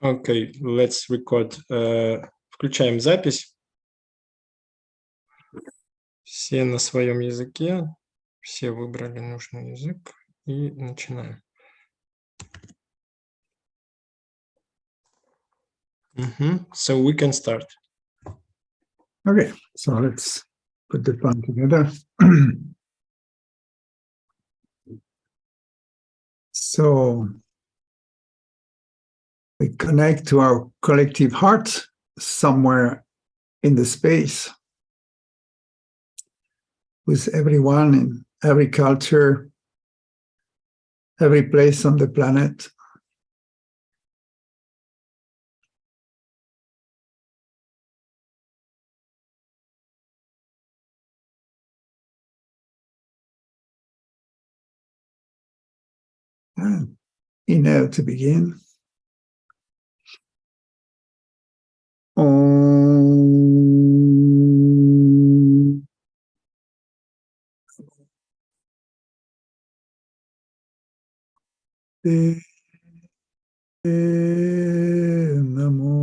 Okay, let's record. Включаем запись. Все на своем языке. Все выбрали нужный язык. И начинаем. So we can start. Okay, so let's put the plan together. So we connect to our collective heart somewhere in the space with everyone in every culture, every place on the planet. And inhale to begin. Om. Namo.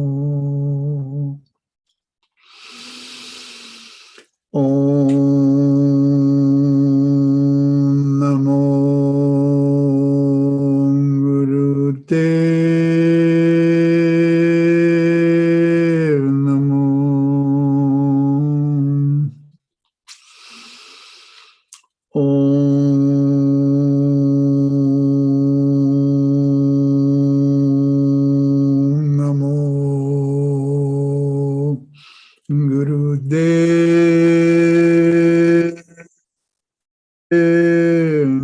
Om Namo Gurudev Namo. Om Namo Gurudev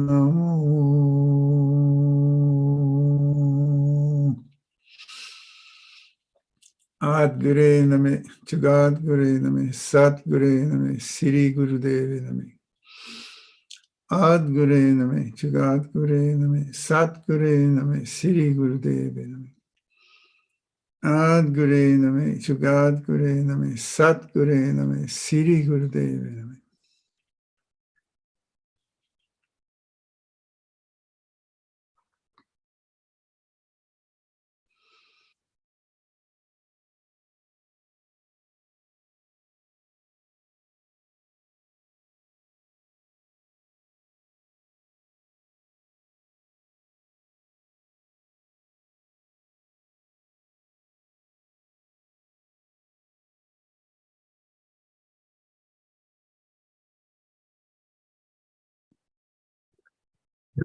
Namo. Adgure Name, Jagadgure Name, Satgure Name, Sri Gurudev Name. Adgure Name, Jagadgure Name, Satgure Name, Sri Gurudev Name. Adgure Name, Jagadgure Name, Satgure Name, Sri Gurudev Name.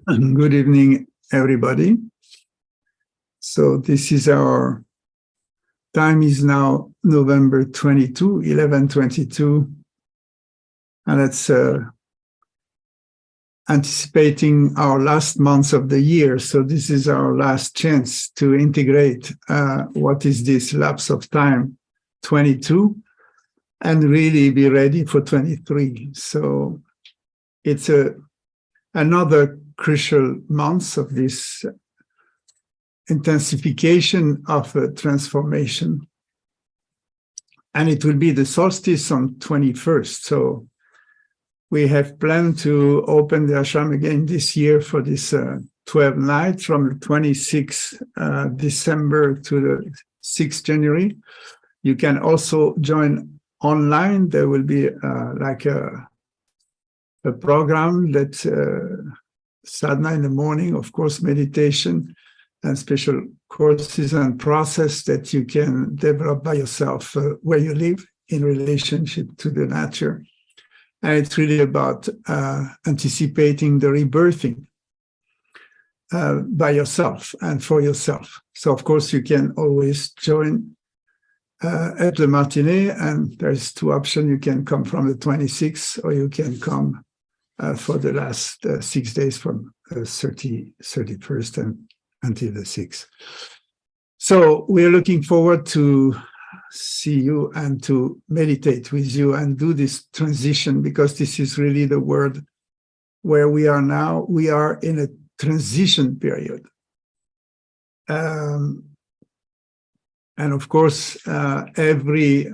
Good evening, everybody. So this is our time is now November 22, 11:22, and it's anticipating our last month of the year. So this is our last chance to integrate what is this lapse of time, 22, and really be ready for 23. So it's another crucial month of this intensification of a transformation. And it will be the solstice on 21st. So we have planned to open the ashram again this year for this 12 nights from the 26th December to the 6th January. You can also join online. There will be like a program that sadhana in the morning, of course, meditation and special courses and process that you can develop by yourself where you live in relationship to the nature. And it's really about anticipating the rebirthing by yourself and for yourself. So, of course, you can always join at the matinee, and there's two options. You can come from the 26th, or you can come for the last 6 days from 31st and until the 6th. So we're looking forward to see you and to meditate with you and do this transition, because this is really the word where we are now. We are in a transition period. And of course, every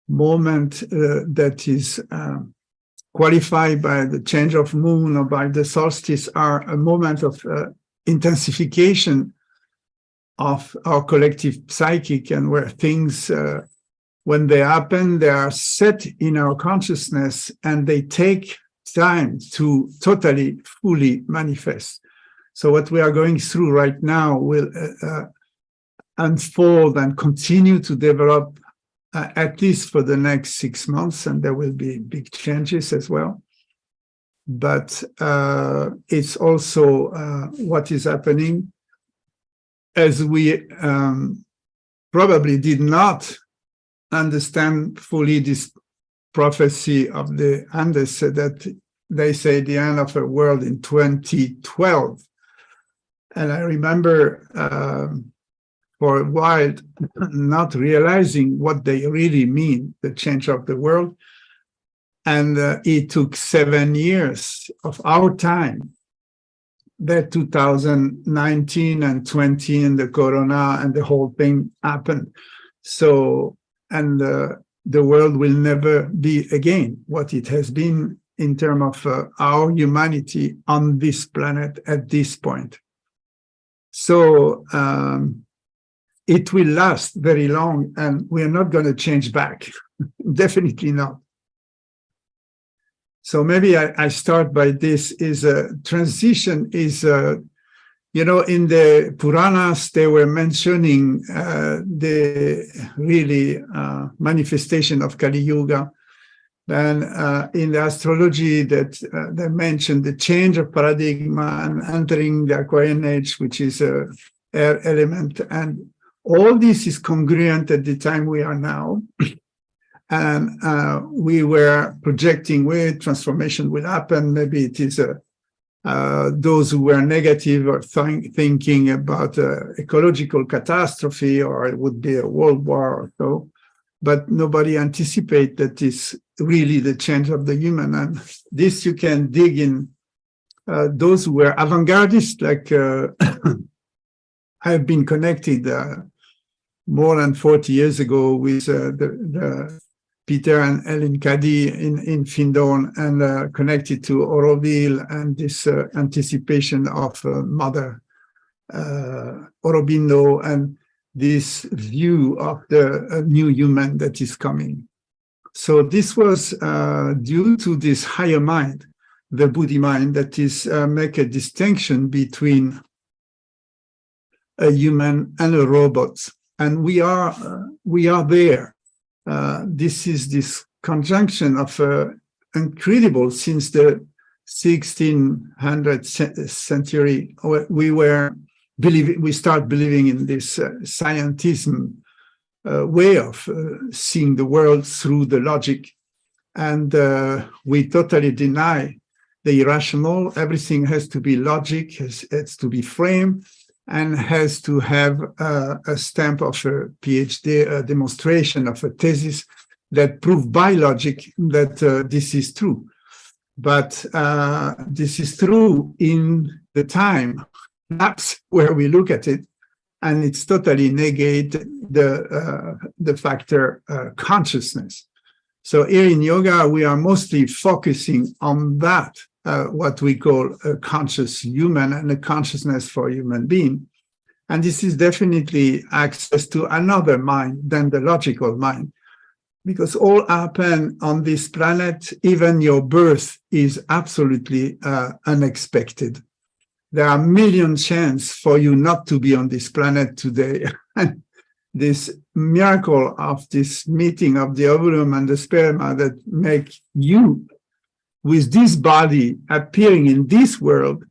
moment that is qualified by the change of moon or by the solstice are a moment of intensification of our collective psychic, and where things, when they happen, they are set in our consciousness and they take time to totally, fully manifest. So what we are going through right now will unfold and continue to develop at least for the next 6 months, and there will be big changes as well. But it's also what is happening, as we probably did not understand fully this prophecy of the Andes, that they say the end of the world in 2012. And I remember for a while not realizing what they really mean, the change of the world. And it took 7 years of our time, that 2019 and 20 and the corona and the whole thing happened. So, and the world will never be again what it has been in terms of our humanity on this planet at this point. So it will last very long, and we're not going to change back. Definitely not. So maybe I start by this, is a transition is, you know, in the Puranas, they were mentioning the really manifestation of Kali Yuga. And in the astrology that they mentioned the change of paradigm and entering the Aquarian age, which is a air element. And all this is congruent at the time we are now. And we were projecting where transformation will happen. Maybe it is those who were negative or thinking about ecological catastrophe, or it would be a world war or so. But nobody anticipated that it's really the change of the human. And this you can dig in those who were avant-gardists, like I've been connected more than 40 years ago with the Peter and Ellen Caddy in Findorn, and connected to Auroville and this anticipation of Mother Aurobindo, and this view of the new human that is coming. So this was due to this higher mind, the Buddhi mind, that is make a distinction between a human and a robot. And we are there. This is this conjunction of incredible, since the 1600th century, we start believing in this scientism way of seeing the world through the logic. And we totally deny the irrational. Everything has to be logic, has to be framed, and has to have a stamp of a PhD, a demonstration of a thesis that prove by logic that this is true. But this is true in the time lapse where we look at it, and it's totally negate the factor consciousness. So here in yoga, we are mostly focusing on that, what we call a conscious human and a consciousness for human being. And this is definitely access to another mind than the logical mind, because all happen on this planet. Even your birth is absolutely unexpected. There are million chances for you not to be on this planet today. And this miracle of this meeting of the ovulum and the sperma that make you, with this body appearing in this world,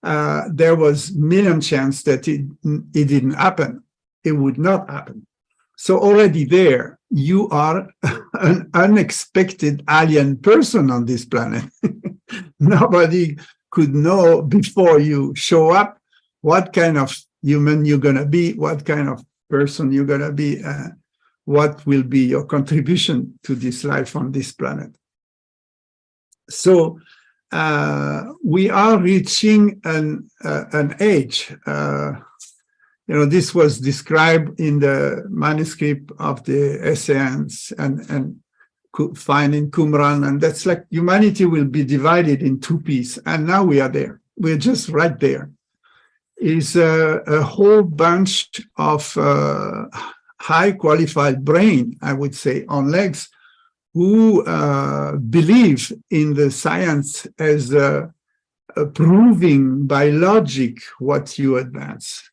there was million chance that it didn't happen. It would not happen. So already there, you are an unexpected alien person on this planet. Nobody could know before you show up what kind of human you're going to be, what kind of person you're going to be, what will be your contribution to this life on this planet. So we are reaching an age. This was described in the manuscript of the Essenes and find in Qumran, and that's like humanity will be divided in two pieces, and now we are there. We're just right there. is a whole bunch of high qualified brain, I would say, on legs, who believe in the science as proving by logic what you advance.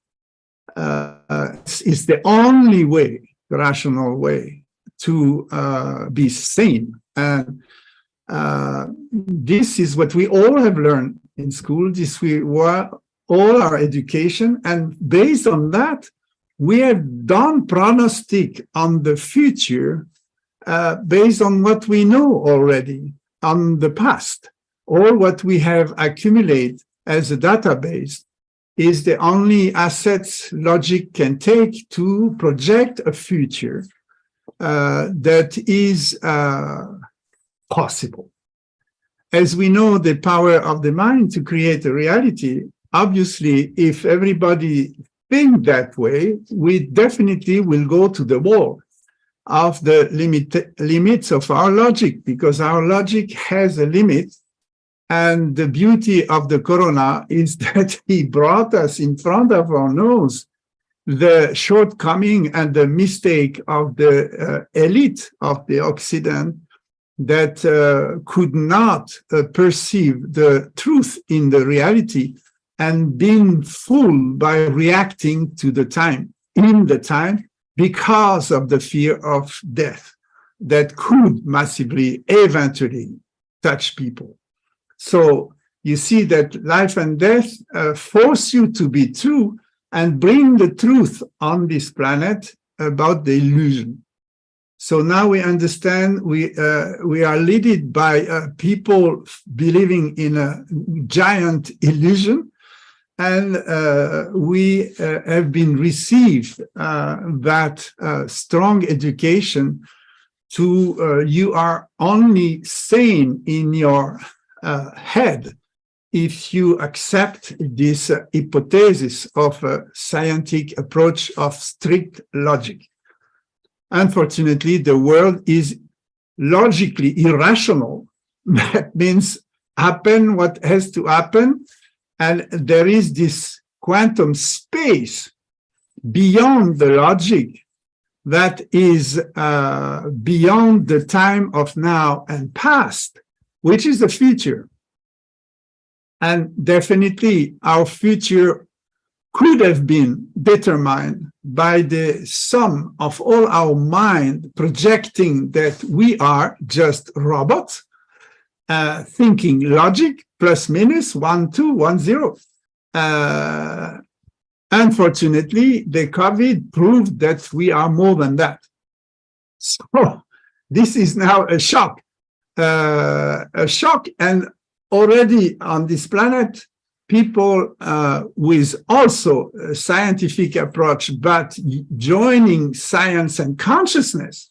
It's the only way, the rational way, to be sane. And this is what we all have learned in school. This we were all our education, and based on that, we have done prognostic on the future based on what we know already on the past. All what we have accumulated as a database is the only assets logic can take to project a future that is possible. As we know the power of the mind to create a reality, obviously, if everybody think that way, we definitely will go to the wall of the limits of our logic, because our logic has a limit. And the beauty of the corona is that he brought us in front of our nose the shortcoming and the mistake of the elite of the Occident that could not perceive the truth in the reality and being fooled by reacting to the time, in the time, because of the fear of death that could massively, eventually touch people. So you see that life and death force you to be true and bring the truth on this planet about the illusion. So now we understand we are led by people believing in a giant illusion, and we have been received that strong education to you are only sane in your head if you accept this hypothesis of a scientific approach of strict logic. Unfortunately, the world is logically irrational. That means happen what has to happen, and there is this quantum space beyond the logic that is beyond the time of now and past, which is the future. And definitely our future could have been determined by the sum of all our mind projecting that we are just robots, thinking logic, plus minus, 1, 2, 1, 0. Unfortunately, the COVID proved that we are more than that. So this is now a shock. And already on this planet, people with also a scientific approach, but joining science and consciousness,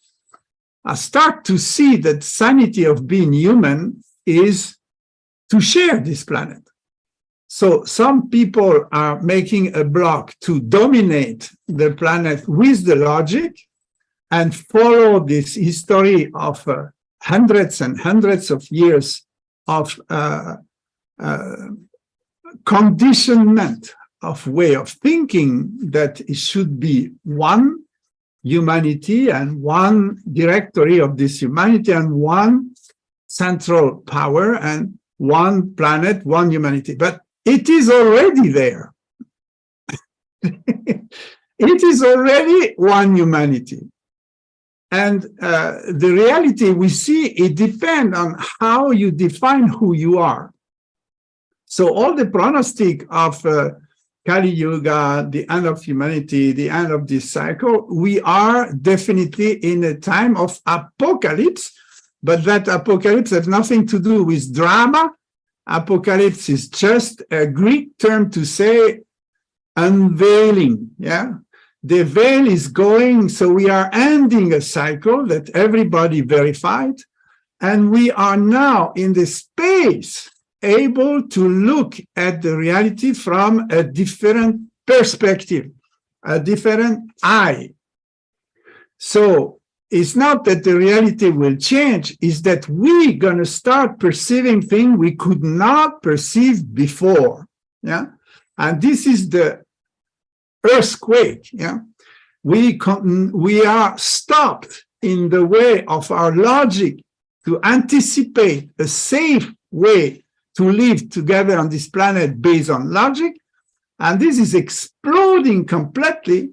start to see that sanity of being human is to share this planet. So some people are making a block to dominate the planet with the logic and follow this history of hundreds and hundreds of years of conditionment of way of thinking that it should be one humanity and one directory of this humanity and one central power and one planet, one humanity. But it is already there. It is already one humanity. And the reality we see, it depends on how you define who you are. So all the prognostic of Kali Yuga, the end of humanity, the end of this cycle, we are definitely in a time of apocalypse, but that apocalypse has nothing to do with drama. Apocalypse is just a Greek term to say unveiling, yeah? The veil is going, so we are ending a cycle that everybody verified, and we are now in the space able to look at the reality from a different perspective, a different eye. So it's not that the reality will change, it's that we're going to start perceiving things we could not perceive before. Yeah. And this is the earthquake. Yeah, we are stopped in the way of our logic to anticipate a safe way to live together on this planet based on logic. And this is exploding completely.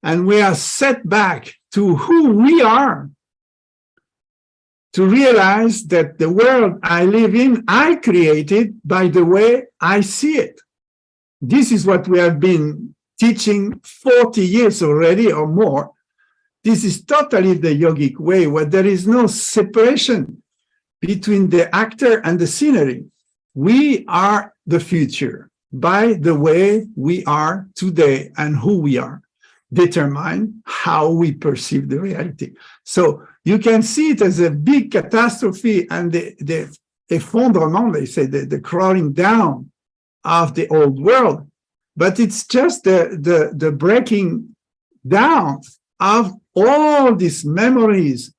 And we are set back to who we are, to realize that the world I live in, I created by the way I see it. This is what we have been teaching 40 years already or more. This is totally the yogic way, where there is no separation between the actor and the scenery. We are the future by the way we are today, and who we are determine how we perceive the reality. So you can see it as a big catastrophe, and the effondrement, they say, the crawling down of the old world. But it's just the breaking down of all these memories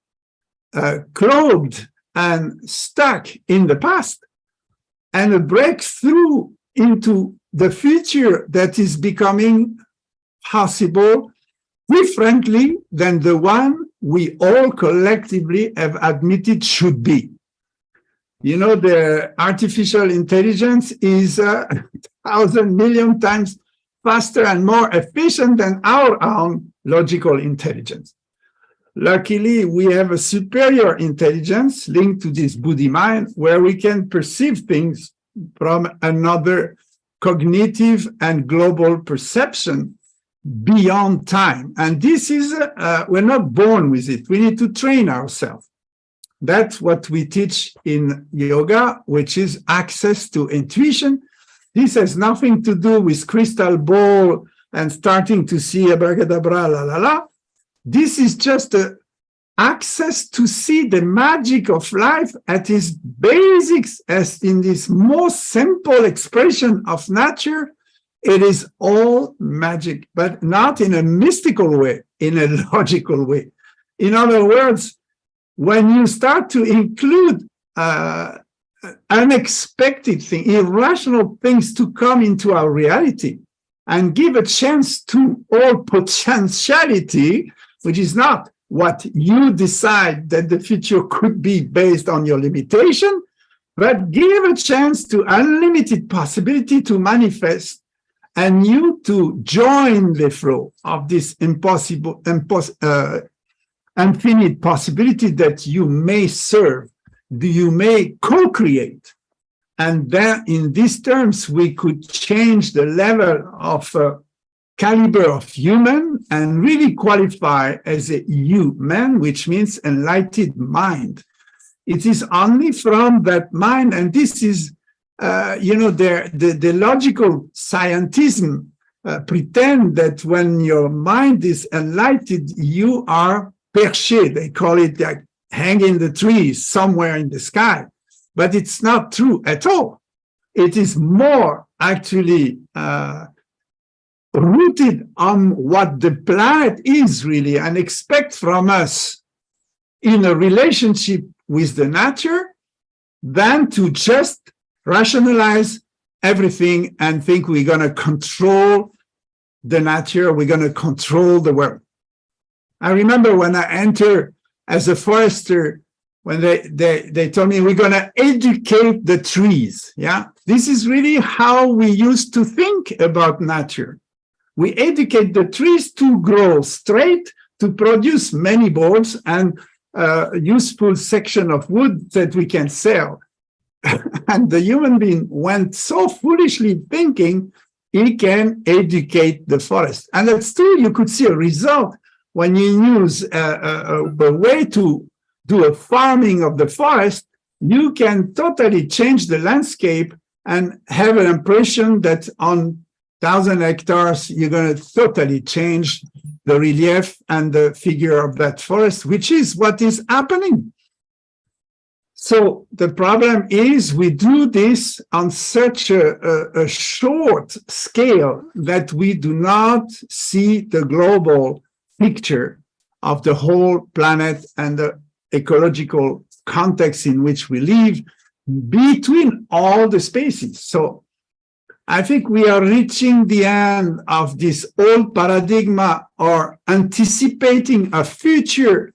clogged and stuck in the past, and a breakthrough into the future that is becoming possible differently than the one we all collectively have admitted should be. You know, the artificial intelligence is 1,000 million times faster and more efficient than our own logical intelligence. Luckily, we have a superior intelligence linked to this Buddhi mind, where we can perceive things from another cognitive and global perception beyond time. And this is, we're not born with it. We need to train ourselves. That's what we teach in yoga, which is access to intuition. This has nothing to do with crystal ball and starting to see abracadabra, la, la, la. This is just access to see the magic of life at its basics, as in this most simple expression of nature. It is all magic, but not in a mystical way, in a logical way. In other words, when you start to include unexpected things, irrational things to come into our reality, and give a chance to all potentiality, which is not what you decide that the future could be based on your limitation, but give a chance to unlimited possibility to manifest, and you to join the flow of this infinite possibility that you may serve, you may co-create. And then in these terms, we could change the level of caliber of human and really qualify as a human, which means enlightened mind. It is only from that mind, and this is, the logical scientism pretend that when your mind is enlightened, you are perché. They call it like hang in the trees somewhere in the sky. But it's not true at all. It is more actually rooted on what the planet is really and expect from us in a relationship with the nature, than to just rationalize everything and think we're going to control the nature, we're going to control the world. I remember when I entered as a forester, when they told me we're going to educate the trees. Yeah, this is really how we used to think about nature. We educate the trees to grow straight, to produce many boards and useful section of wood that we can sell. And the human being went so foolishly thinking he can educate the forest. And that's true. You could see a result when you use a way to do a farming of the forest. You can totally change the landscape and have an impression that on 1,000 hectares, you're going to totally change the relief and the figure of that forest, which is what is happening. So the problem is we do this on such a short scale that we do not see the global picture of the whole planet and the ecological context in which we live between all the species. So I think we are reaching the end of this old paradigm or anticipating a future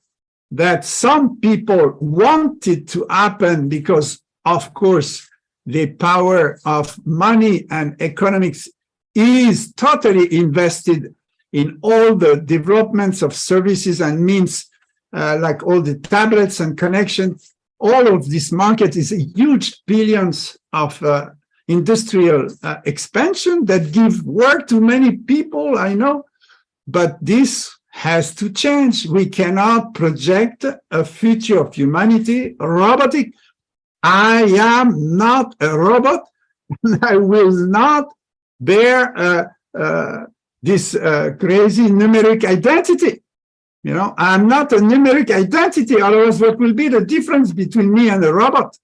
that some people wanted to happen because, of course, the power of money and economics is totally invested in all the developments of services and means, like all the tablets and connections. All of this market is a huge billions of industrial expansion that give work to many people, I know, but this has to change. We cannot project a future of humanity robotic. I am not a robot. I will not bear this crazy numeric identity. You know, I'm not a numeric identity. Otherwise, what will be the difference between me and a robot?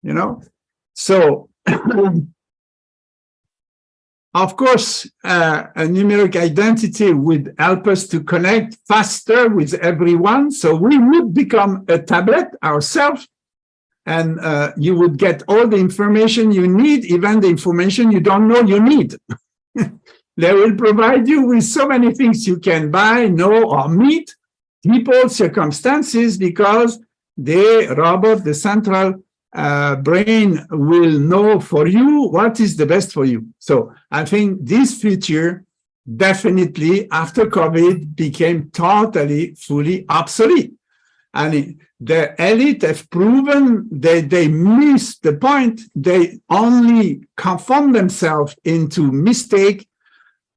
You know, so of course, a numeric identity would help us to connect faster with everyone. So we would become a tablet ourselves, and you would get all the information you need, even the information you don't know you need. They will provide you with so many things you can buy, know, or meet, people, circumstances, because the robot, the central brain will know for you what is the best for you. So I think this future definitely after COVID became totally, fully obsolete. And the elite have proven that they missed the point. They only conform themselves into mistake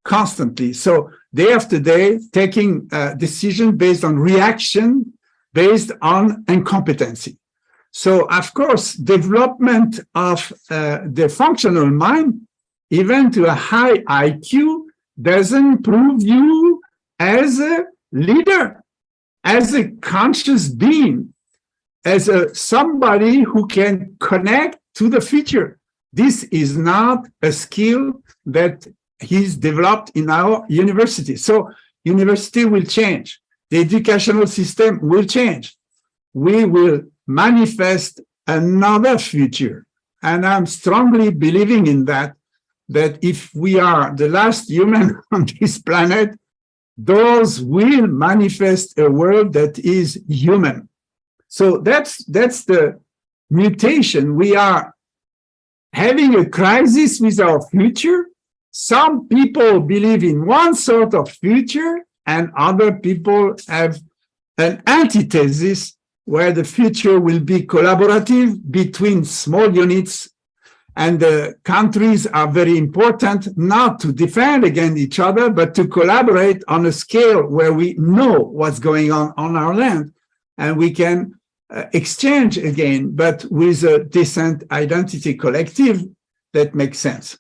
constantly. So day after day, taking a decision based on reaction, based on incompetency. So, of course, development of the functional mind, even to a high IQ, doesn't prove you as a leader, as a conscious being, as somebody who can connect to the future. This is not a skill that is developed in our university. So university will change. The educational system will change. We will manifest another future. And I'm strongly believing in that if we are the last human on this planet, those will manifest a world that is human. So that's the mutation. We are having a crisis with our future. Some people believe in one sort of future, and other people have an antithesis where the future will be collaborative between small units, and the countries are very important, not to defend against each other, but to collaborate on a scale where we know what's going on our land, and we can exchange again, but with a decent identity collective that makes sense.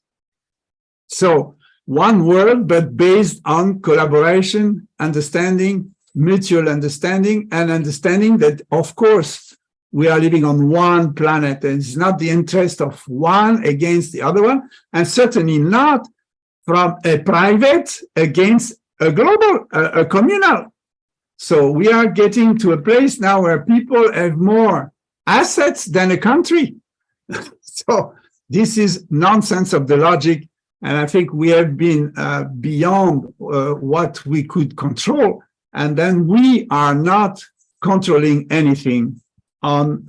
So one world, but based on collaboration, understanding, mutual understanding, and understanding that, of course, we are living on one planet, and it's not the interest of one against the other one, and certainly not from a private against a global, a communal. So we are getting to a place now where people have more assets than a country. So this is nonsense of the logic, and I think we have been beyond what we could control, and then we are not controlling anything on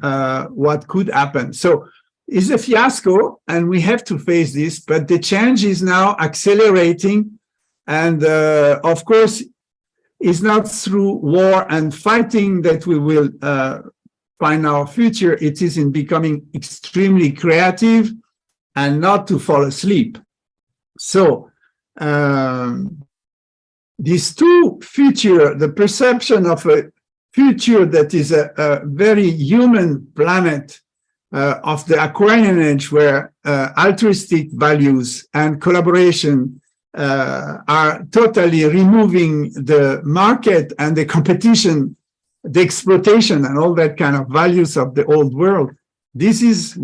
what could happen. So it's a fiasco, and we have to face this, but the change is now accelerating, and of course, it's not through war and fighting that we will find our future. It is in becoming extremely creative and not to fall asleep. So these two futures, the perception of a future that is a very human planet of the Aquarian age, where altruistic values and collaboration are totally removing the market and the competition, the exploitation, and all that kind of values of the old world. This is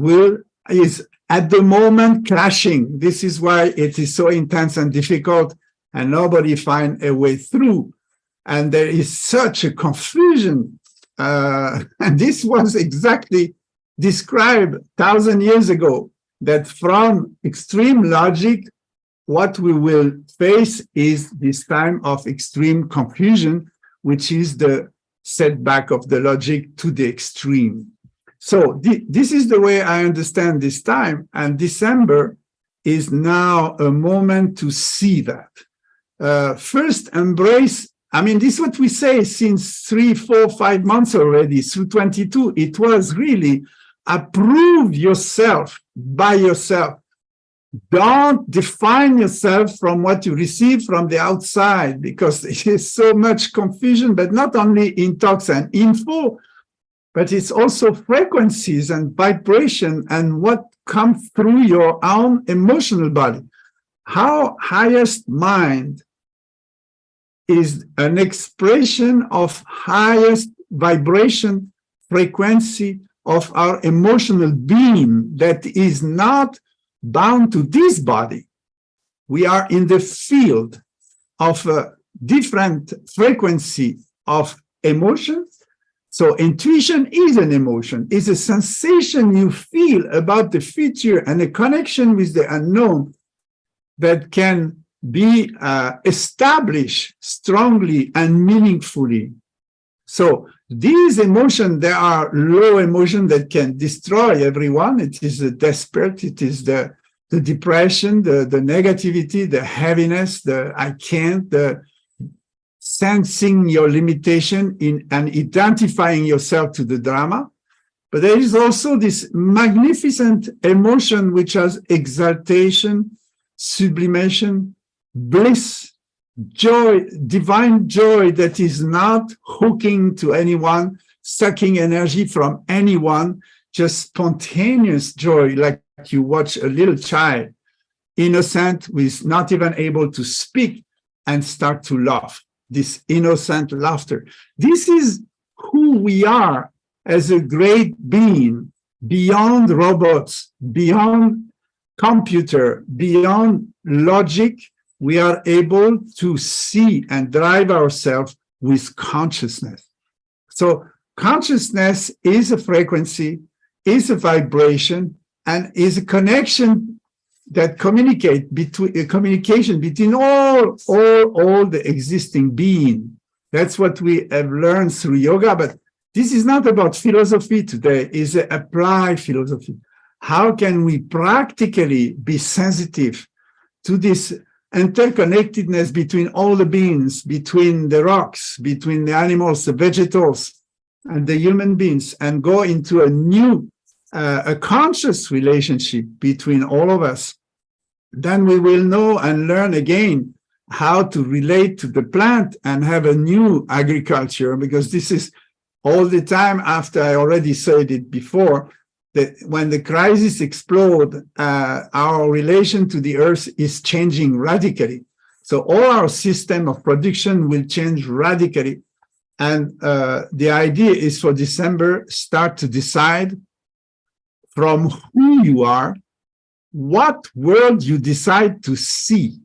at the moment clashing. This is why it is so intense and difficult, and nobody find a way through. And there is such a confusion. And this was exactly described 1,000 years ago that from extreme logic, what we will face is this time of extreme confusion, which is the setback of the logic to the extreme. So this is the way I understand this time, and December is now a moment to see that. First, embrace. I mean, this is what we say since 3, 4, 5 months already, through 22. It was really approve yourself by yourself. Don't define yourself from what you receive from the outside, because there is so much confusion, but not only in talks and info, but it's also frequencies and vibration and what comes through your own emotional body. Our highest mind is an expression of highest vibration frequency of our emotional being that is not bound to this body. We are in the field of a different frequency of emotion. So intuition is an emotion, is a sensation you feel about the future and a connection with the unknown that can be established strongly and meaningfully. So these emotions, there are low emotions that can destroy everyone. It is the desperate, it is the depression, the negativity, the heaviness, the I can't, the sensing your limitation in and identifying yourself to the drama. But there is also this magnificent emotion which has exaltation, sublimation, bliss, joy, divine joy that is not hooking to anyone, sucking energy from anyone, just spontaneous joy, like you watch a little child, innocent, who is not even able to speak and start to laugh. This innocent laughter. This is who we are as a great being, beyond robots, beyond computer, beyond logic. We are able to see and drive ourselves with consciousness. So consciousness is a frequency, is a vibration, and is a connection that communication between all the existing being. That's what we have learned through yoga, but this is not about philosophy today, it's an applied philosophy. How can we practically be sensitive to this interconnectedness between all the beings, between the rocks, between the animals, the vegetables, and the human beings, and go into a new, a conscious relationship between all of us? Then we will know and learn again how to relate to the plant and have a new agriculture, because this is all the time after I already said it before, that when the crisis explode, our relation to the earth is changing radically. So all our system of production will change radically. And the idea is for December, start to decide from who you are, what world you decide to see,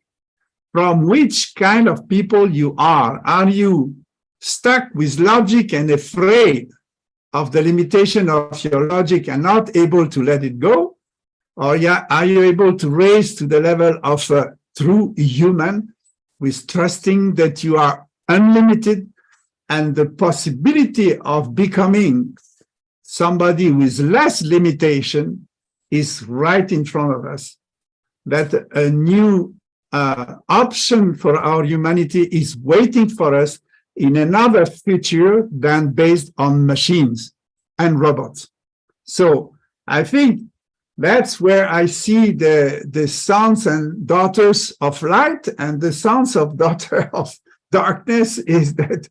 from which kind of people you are. Are you stuck with logic and afraid of the limitation of your logic and not able to let it go? Or are you able to raise to the level of a true human with trusting that you are unlimited and the possibility of becoming somebody with less limitation is right in front of us, that a new option for our humanity is waiting for us in another future than based on machines and robots. So I think that's where I see the sons and daughters of light and the sons of daughter of darkness, is that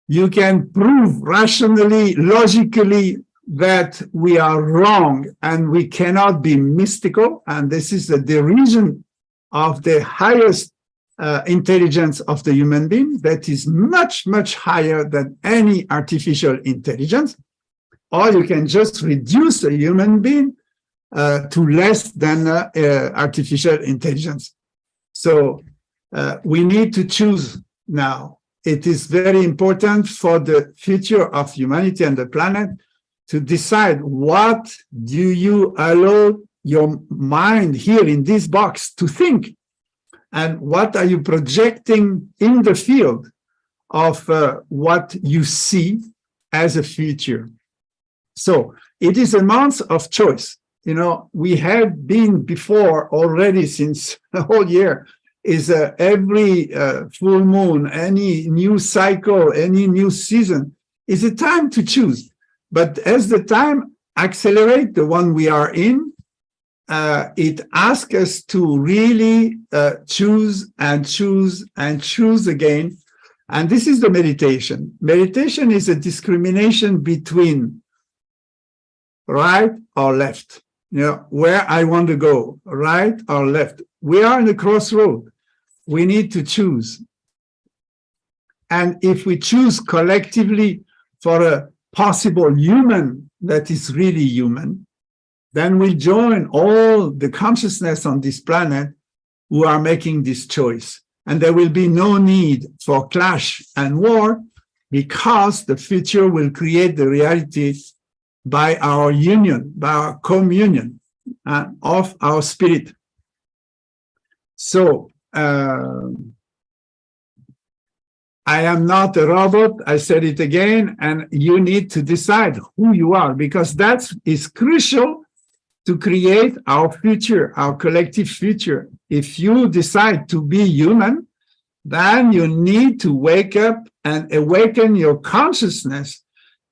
you can prove rationally, logically, that we are wrong and we cannot be mystical. And this is the derision of the highest intelligence of the human being that is much, much higher than any artificial intelligence. Or you can just reduce a human being to less than artificial intelligence. So we need to choose now. It is very important for the future of humanity and the planet to decide what do you allow your mind here in this box to think. And what are you projecting in the field of what you see as a future? So it is a month of choice. You know, we have been before already since the whole year is every full moon, any new cycle, any new season is a time to choose. But as the time accelerate, the one we are in, it asks us to really choose and choose and choose again. And this is the meditation. Meditation is a discrimination between right or left. You know, where I want to go, right or left. We are in a crossroad. We need to choose. And if we choose collectively for a possible human that is really human, then we join all the consciousness on this planet who are making this choice. And there will be no need for clash and war because the future will create the reality by our union, by our communion of our spirit. So, I am not a robot, I said it again, and you need to decide who you are, because that is crucial to create our future, our collective future. If you decide to be human, then you need to wake up and awaken your consciousness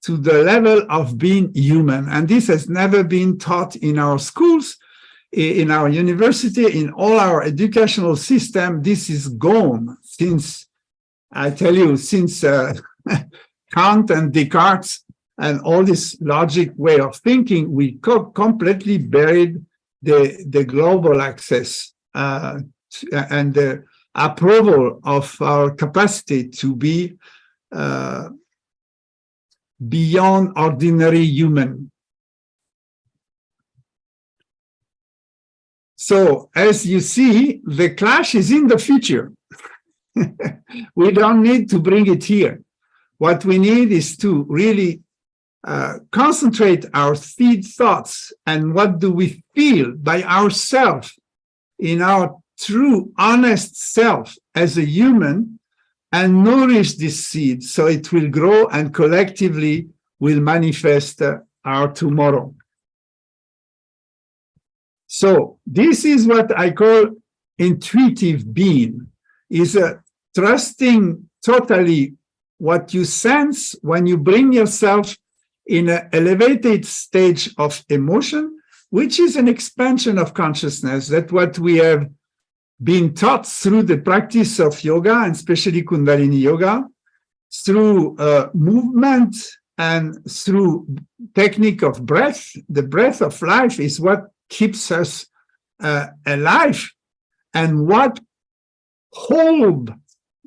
to the level of being human. And this has never been taught in our schools, in our university, in all our educational system. This is gone since, I tell you, since Kant and Descartes and all this logic way of thinking, we completely buried the global access and the approval of our capacity to be beyond ordinary human. So, as you see, the clash is in the future. We don't need to bring it here. What we need is to really concentrate our seed thoughts and what do we feel by ourselves in our true, honest self as a human, and nourish this seed so it will grow and collectively will manifest our tomorrow. So this is what I call intuitive being, is trusting totally what you sense when you bring yourself in an elevated stage of emotion, which is an expansion of consciousness. That's what we have been taught through the practice of yoga, and especially Kundalini yoga, through movement and through technique of breath. The breath of life is what keeps us alive, and what hold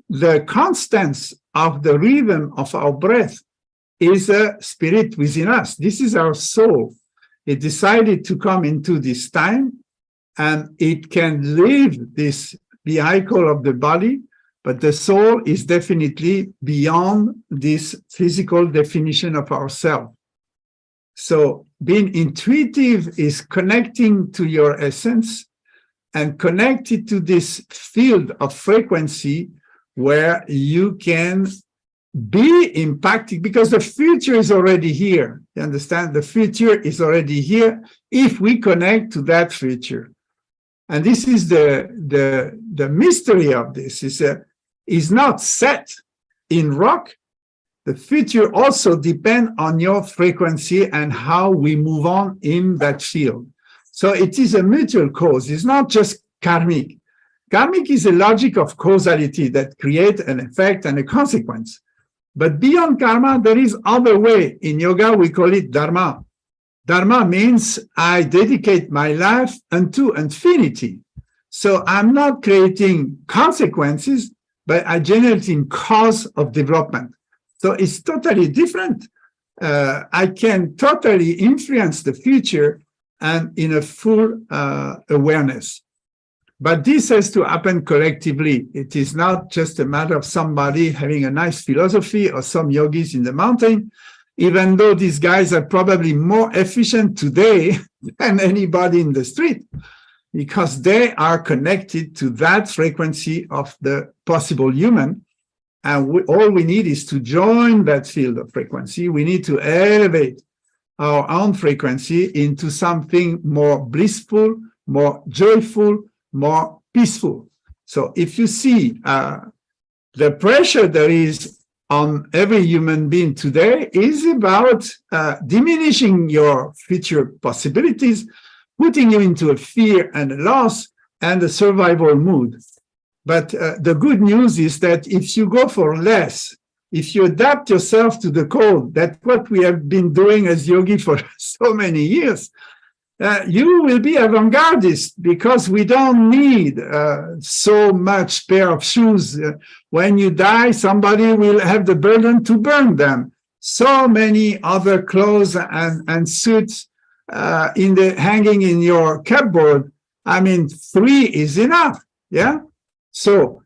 the constants of the rhythm of our breath is a spirit within us. This is our soul. It decided to come into this time, and it can leave this vehicle of the body, but the soul is definitely beyond this physical definition of ourself. So being intuitive is connecting to your essence and connected to this field of frequency where you can be impacted, because the future is already here. You understand? The future is already here if we connect to that future. And this is the mystery of this, is not set in rock. The future also depends on your frequency and how we move on in that field. So it is a mutual cause. It's not just karmic. Karmic is a logic of causality that creates an effect and a consequence. But beyond karma, there is other way. In yoga, we call it dharma. Dharma means I dedicate my life unto infinity. So I'm not creating consequences, but I generating cause of development. So it's totally different. I can totally influence the future and in a full awareness. But this has to happen collectively. It is not just a matter of somebody having a nice philosophy or some yogis in the mountain. even though these guys are probably more efficient today than anybody in the street, because they are connected to that frequency of the possible human. And all we need is to join that field of frequency. We need to elevate our own frequency into something more blissful, more joyful, more peaceful. So if you see the pressure there is on every human being today is about diminishing your future possibilities, putting you into a fear and a loss and a survival mood. But the good news is that if you go for less, if you adapt yourself to the code, that's what we have been doing as yogi for so many years, you will be avant-gardist, because we don't need so much pair of shoes. When you die, somebody will have the burden to burn them. So many other clothes and suits hanging in your cupboard. I mean, 3 is enough. Yeah. So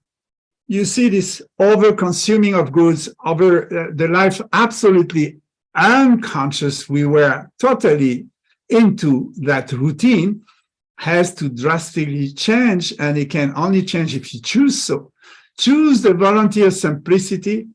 you see this over-consuming of goods over the life, absolutely unconscious. We were totally into that routine, has to drastically change, and it can only change if you choose so. Choose the volunteer simplicity,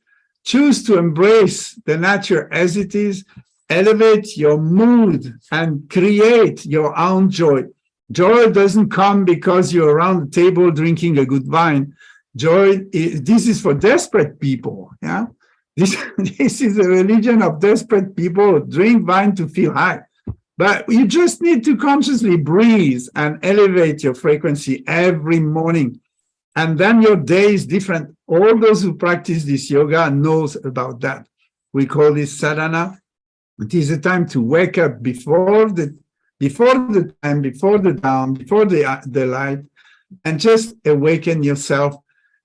choose to embrace the nature as it is, elevate your mood and create your own joy. Joy doesn't come because you're around the table drinking a good wine. This is for desperate people. Yeah, this is a religion of desperate people who drink wine to feel high. But you just need to consciously breathe and elevate your frequency every morning. And then your day is different. All those who practice this yoga knows about that. We call this sadhana. It is a time to wake up before the time, before the dawn, before the light, and just awaken yourself,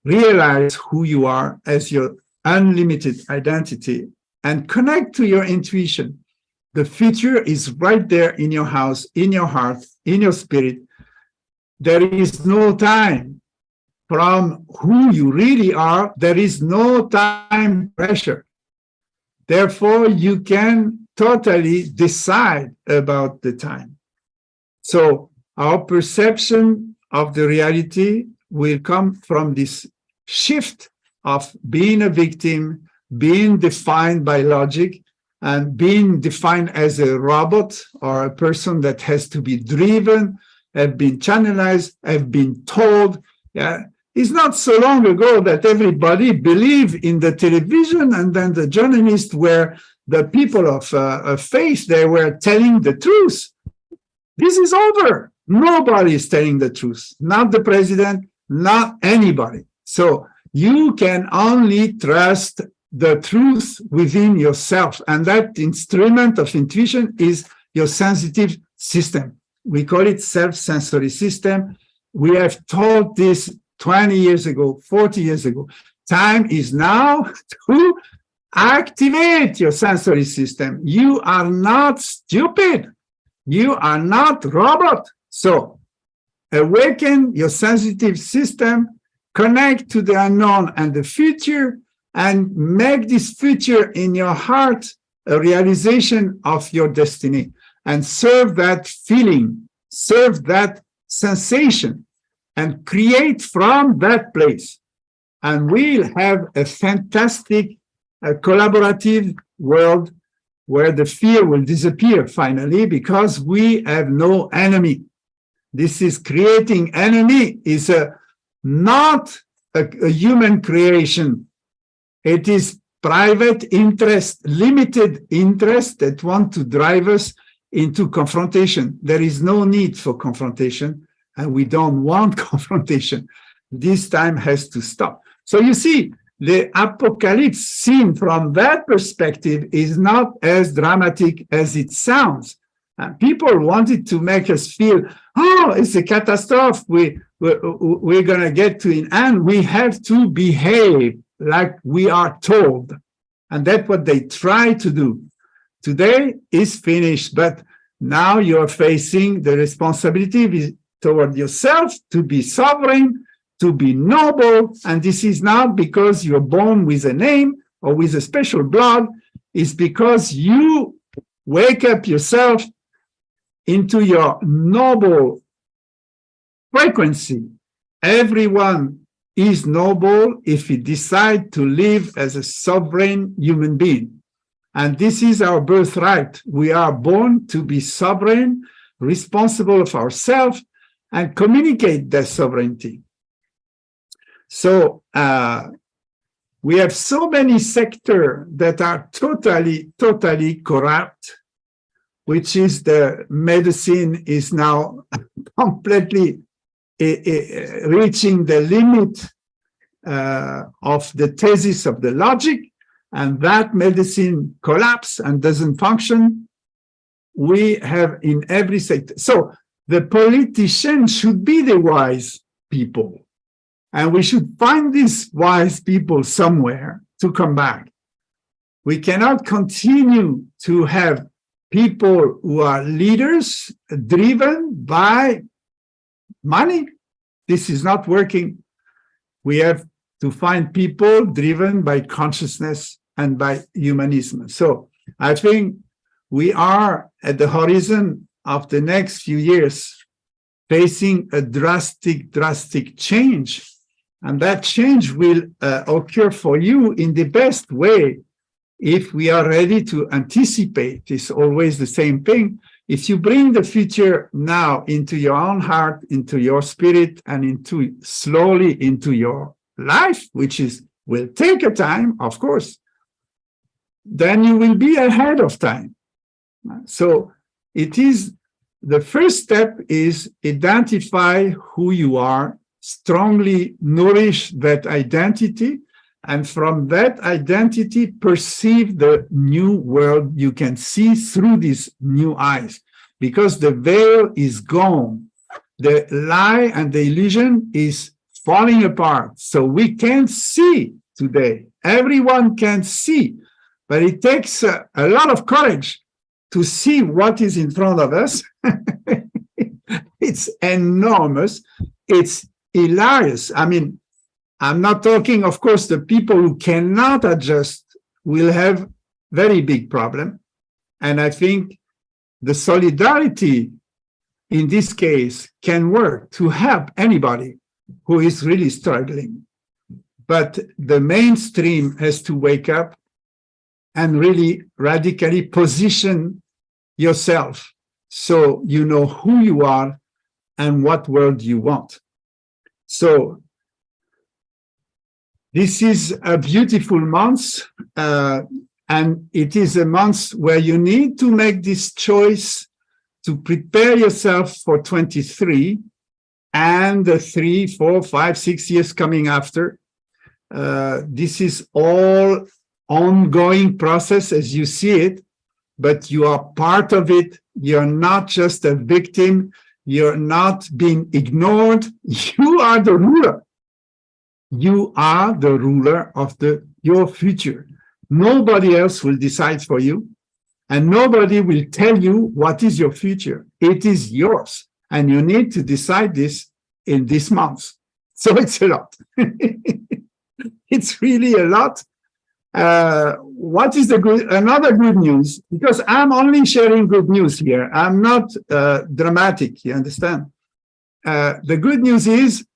realize who you are as your unlimited identity, and connect to your intuition. The future is right there in your house, in your heart, in your spirit. There is no time from who you really are. There is no time pressure. Therefore, you can totally decide about the time. So our perception of the reality will come from this shift of being a victim, being defined by logic, and being defined as a robot or a person that has to be driven, have been channelized, have been told. Yeah, it's not so long ago that everybody believed in the television, and then the journalists were the people of faith. They were telling the truth. This is over. Nobody is telling the truth. Not the president, not anybody. So you can only trust the truth within yourself. And that instrument of intuition is your sensitive system. We call it self-sensory system. We have taught this 20 years ago, 40 years ago. Time is now to activate your sensory system. You are not stupid. You are not robot. So awaken your sensitive system, connect to the unknown and the future, and make this future in your heart a realization of your destiny, and serve that feeling, serve that sensation, and create from that place. And we'll have a fantastic collaborative world where the fear will disappear finally, because we have no enemy. This is creating enemy is not a human creation. It is private interest, limited interest that want to drive us into confrontation. There is no need for confrontation, and we don't want confrontation. This time has to stop. So you see, the apocalypse seen from that perspective is not as dramatic as it sounds. People wanted to make us feel, oh, it's a catastrophe. We're going to get to an end. We have to behave like we are told. And that's what they try to do. Today is finished, but now you're facing the responsibility toward yourself to be sovereign, to be noble. And this is not because you're born with a name or with a special blood. is because you wake up yourself into your noble frequency. Everyone is noble if we decide to live as a sovereign human being. And this is our birthright. We are born to be sovereign, responsible of ourselves, and communicate that sovereignty. So we have so many sectors that are totally corrupt, which is the medicine is now completely reaching the limit of the thesis of the logic, and that medicine collapse and doesn't function. We have in every sector. So the politicians should be the wise people, and we should find these wise people somewhere to come back. We cannot continue to have people who are leaders driven by money. This is not working. We have to find people driven by consciousness and by humanism. So I think we are at the horizon of the next few years facing a drastic change. And that change will occur for you in the best way if we are ready to anticipate. It's always the same thing. If you bring the future now into your own heart, into your spirit, and slowly into your life, which will take a time, of course, then you will be ahead of time. So the first step is identify who you are, strongly nourish that identity, and from that identity, perceive the new world you can see through these new eyes, because the veil is gone. The lie and the illusion is falling apart. So we can see today. Everyone can see, but it takes a lot of courage to see what is in front of us. It's enormous. It's hilarious. I mean, I'm not talking, of course, the people who cannot adjust will have very big problem. And I think the solidarity in this case can work to help anybody who is really struggling. But the mainstream has to wake up and really radically position yourself so you know who you are and what world you want. So this is a beautiful month, and it is a month where you need to make this choice to prepare yourself for 23 and the 3, 4, 5, 6 years coming after. This is all ongoing process as you see it, but you are part of it. You're not just a victim. You're not being ignored. You are the ruler. You are the ruler of your future. Nobody else will decide for you, and nobody will tell you what is your future. It is yours, and you need to decide this in this month. So it's a lot. It's really a lot. What is another good news? Because I'm only sharing good news here. I'm not dramatic, you understand? The good news is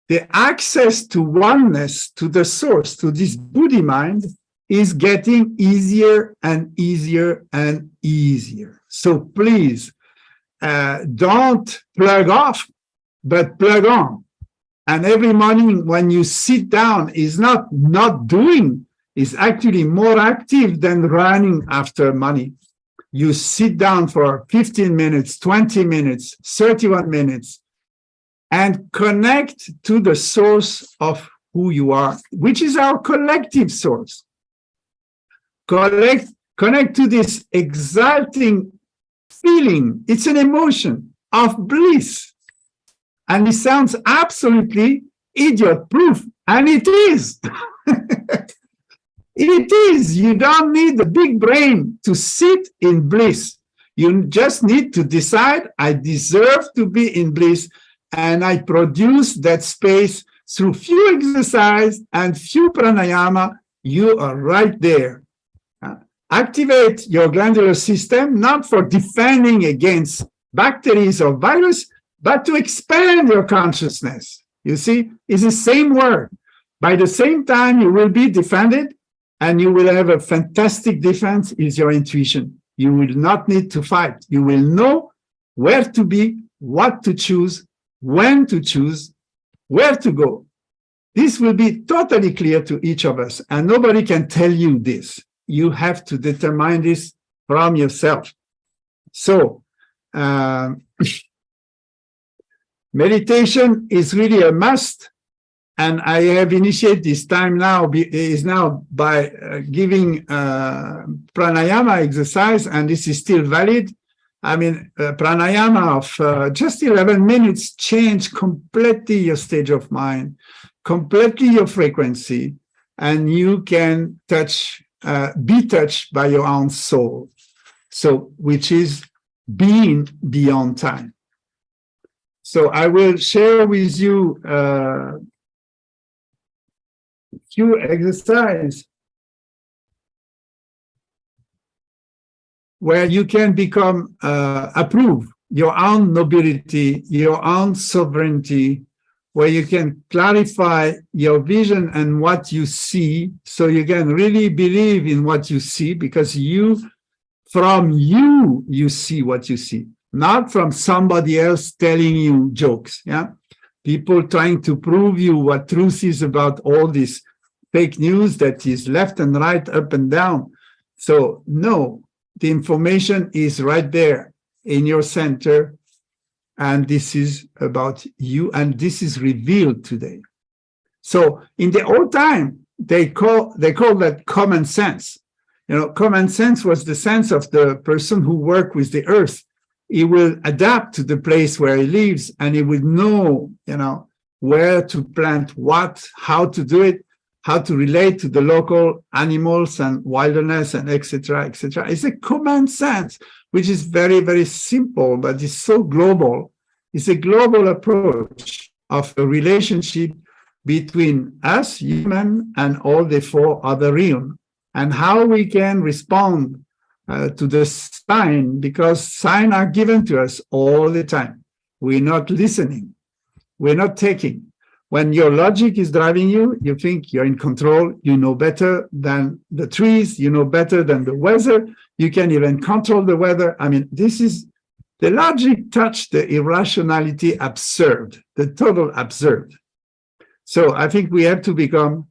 the access to oneness, to the source, to this Buddhi mind is getting easier and easier and easier. So please don't plug off, but plug on. And every morning when you sit down is not doing, is actually more active than running after money. You sit down for 15 minutes, 20 minutes, 31 minutes, and connect to the source of who you are, which is our collective source. Connect to this exalting feeling. It's an emotion of bliss. And it sounds absolutely idiot-proof, and it is. It is. You don't need the big brain to sit in bliss. You just need to decide, I deserve to be in bliss, and I produce that space through few exercise and few pranayama. You are right there. activate your glandular system, not for defending against bacteria or virus, but to expand your consciousness. You see, it's the same word. By the same time, you will be defended, and you will have a fantastic defense is your intuition. You will not need to fight. You will know where to be, what to choose, when to choose, where to go. This will be totally clear to each of us, and nobody can tell you this. You have to determine this from yourself. So, meditation is really a must. And I have initiated this time now by giving pranayama exercise, and this is still valid. I mean, pranayama of just 11 minutes change completely your state of mind, completely your frequency, and you can be touched by your own soul. So, which is being beyond time. So I will share with you few exercises where you can become approve your own nobility, your own sovereignty, where you can clarify your vision and what you see, so you can really believe in what you see, because you see what you see, not from somebody else telling you jokes. Yeah, people trying to prove you what truth is about all this fake news that is left and right, up and down. So no, the information is right there in your center, and this is about you, and this is revealed today. So in the old time, they call that common sense. You know, common sense was the sense of the person who worked with the earth. He will adapt to the place where he lives, and he would know, you know, where to plant what, how to do it, how to relate to the local animals and wilderness, and etc., etc. It's a common sense, which is very, very simple, but it's so global. It's a global approach of a relationship between us, human, and all the four other realms, and how we can respond to the sign, because signs are given to us all the time. We're not listening. We're not taking. When your logic is driving you, you think you're in control, you know better than the trees, you know better than the weather, you can even control the weather. I mean, this is the logic touched the irrationality absurd, the total absurd. So I think we have to become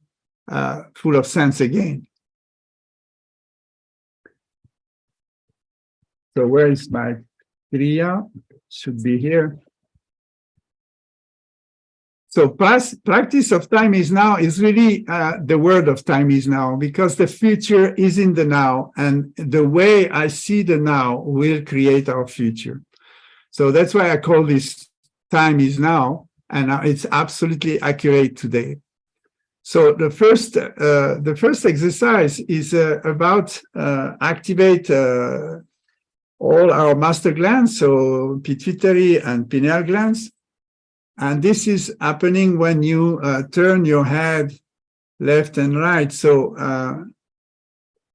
full of sense again. So where is my kriya? Should be here. So practice of time is now is really the word of time is now, because the future is in the now, and the way I see the now will create our future. So that's why I call this time is now, and it's absolutely accurate today. So the first exercise is about activate all our master glands, so pituitary and pineal glands. And this is happening when you turn your head left and right. So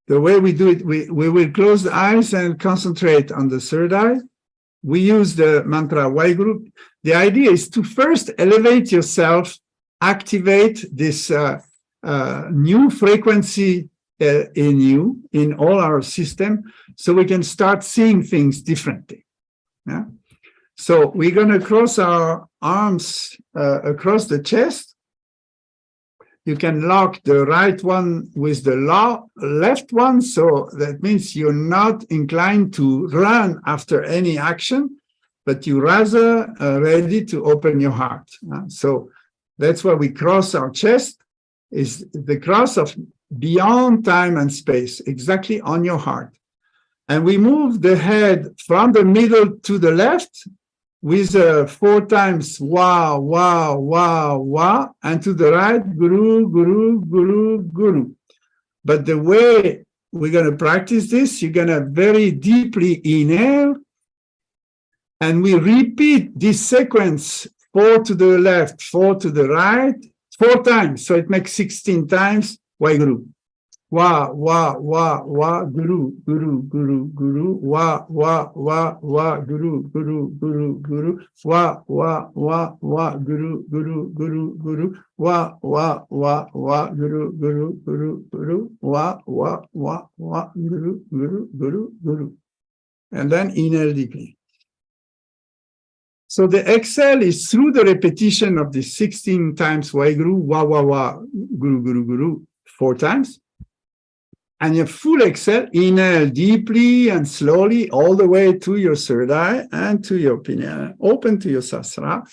the way we do it, we will close the eyes and concentrate on the third eye. We use the mantra Waheguru. The idea is to first elevate yourself, activate this new frequency in you, in all our system, so we can start seeing things differently. Yeah. So we're going to cross our arms across the chest. You can lock the right one with the left one. So that means you're not inclined to run after any action, but you're rather ready to open your heart. So that's why we cross our chest, is the cross of beyond time and space, exactly on your heart. And we move the head from the middle to the left, with 4 times wa, wa, wa, wa, and to the right, guru, guru, guru, guru. But the way we're going to practice this, you're going to very deeply inhale, and we repeat this sequence, 4 to the left, 4 to the right, 4 times. So it makes 16 times, Waheguru. Wa, wa, wa, wa, guru, guru, guru, guru, wa, wa, wa, wa, guru, guru, guru, guru, wa, wa, wa, wa, guru, guru, guru, guru, wa, wa, wa, guru, guru, guru, guru, wa, wa, guru, guru, guru, guru. And then inhale deeply. So the exhale is through the repetition of the 16 times Waheguru, wa, guru, guru, guru, 4 times. And your full exhale, inhale deeply and slowly all the way to your third eye and to your pineal, open to your sasra.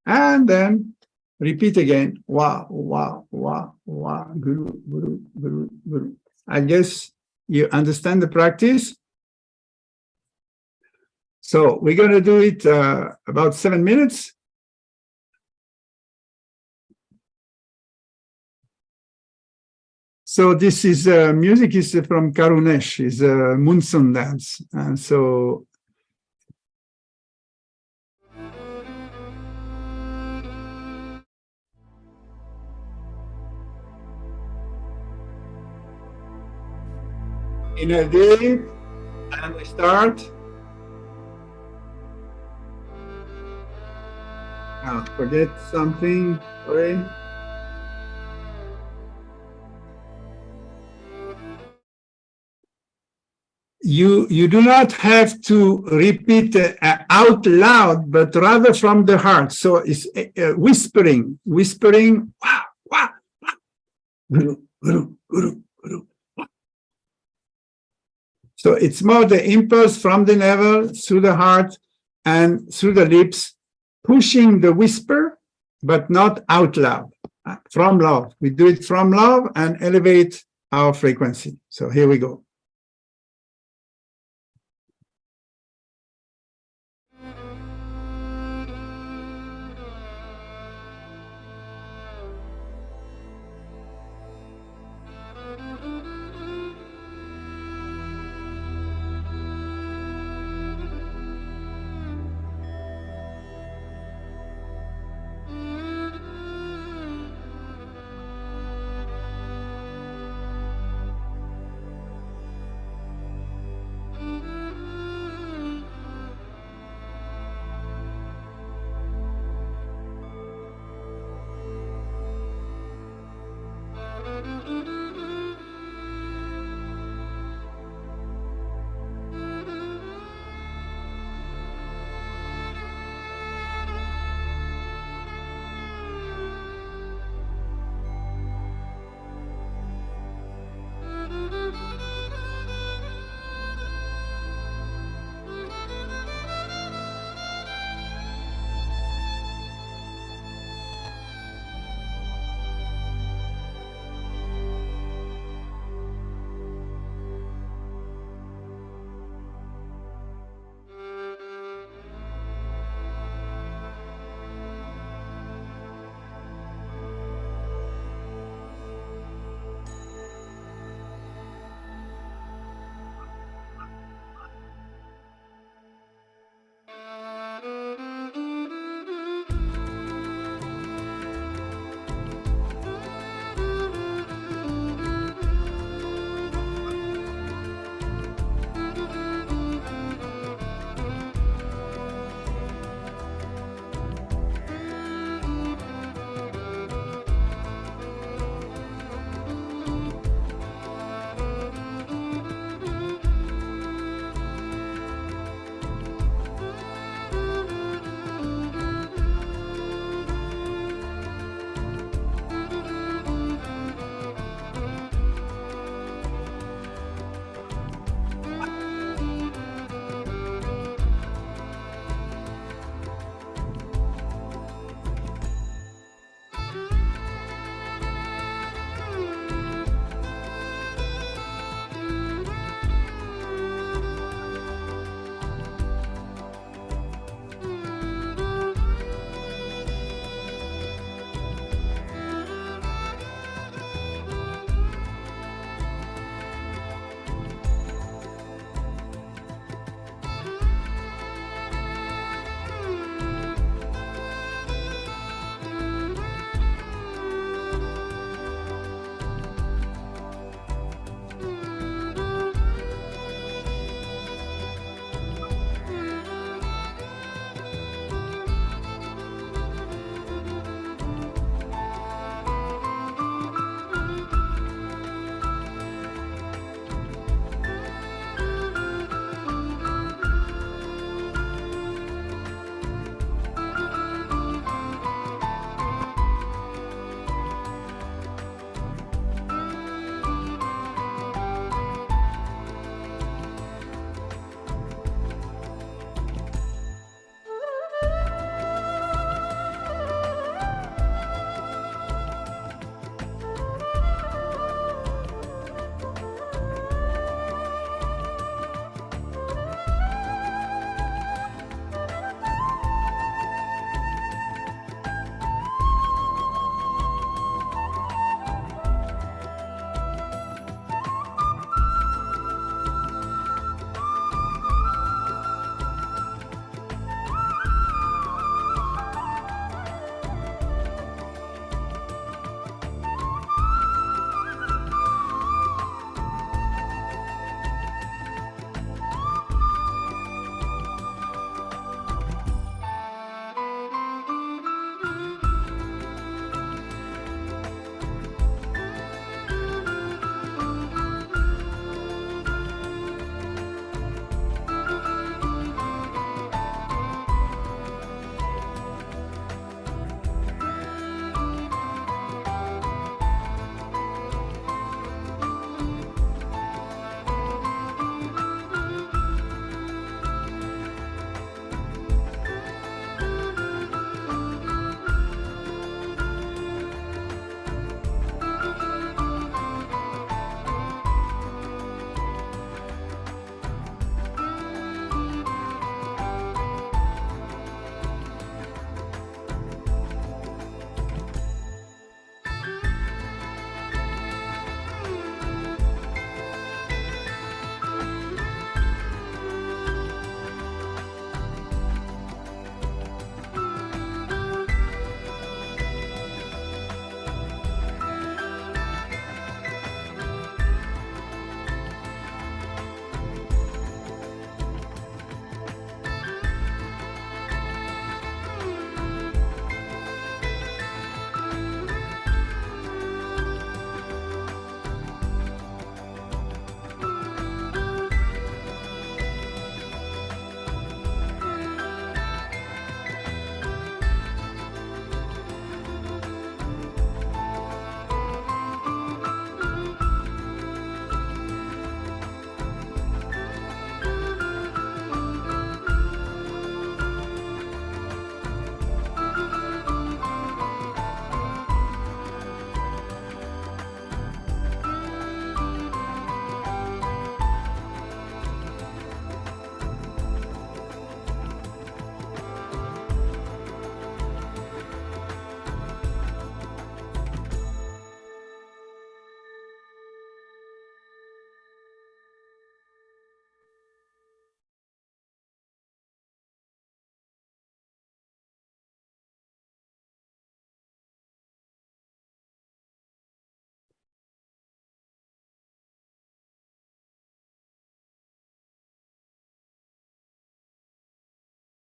And then repeat again, wa, guru, guru, guru, guru. I guess you understand the practice. So we're going to do it about 7 minutes. So this is music is from Karunesh, is a monsoon dance. And so inhale deep, and we start. Now forget something, sorry. You do not have to repeat out loud, but rather from the heart. So it's whispering, wah, wah, wah. Guru, guru, guru, guru. So it's more the impulse from the navel through the heart and through the lips, pushing the whisper, but not out loud. From love. We do it from love and elevate our frequency. So here we go.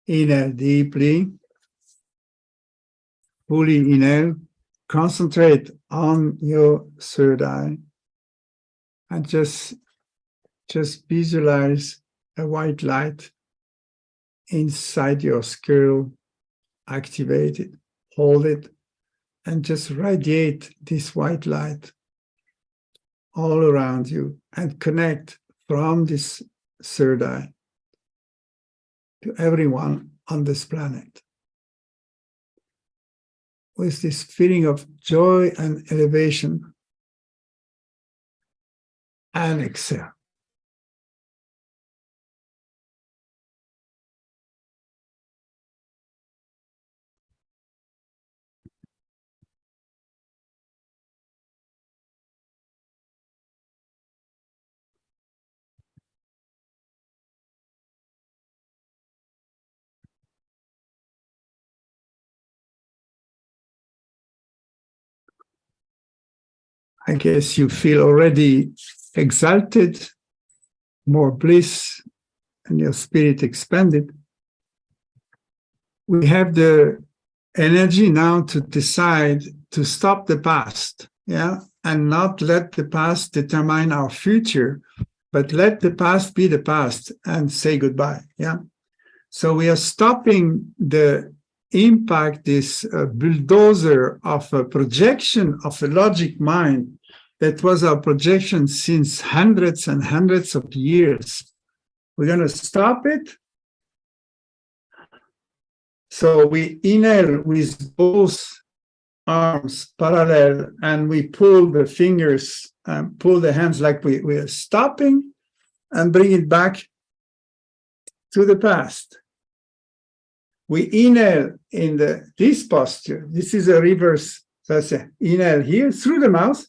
Inhale deeply. Fully inhale. Concentrate on your third eye. And just visualize a white light inside your skull. Activate it, hold it, and just radiate this white light all around you and connect from this third eye to everyone on this planet with this feeling of joy and elevation. And exhale. I guess you feel already exalted, more bliss, and your spirit expanded. We have the energy now to decide to stop the past, and not let the past determine our future, but let the past be the past and say goodbye, So we are stopping the impact, this bulldozer of a projection of a logic mind that was our projection since hundreds and hundreds of years. We're going to stop it. So we inhale with both arms parallel, and we pull the fingers, pull the hands like we are stopping, and bring it back to the past. We inhale in this posture. This is a reverse. So I say, inhale here through the mouth.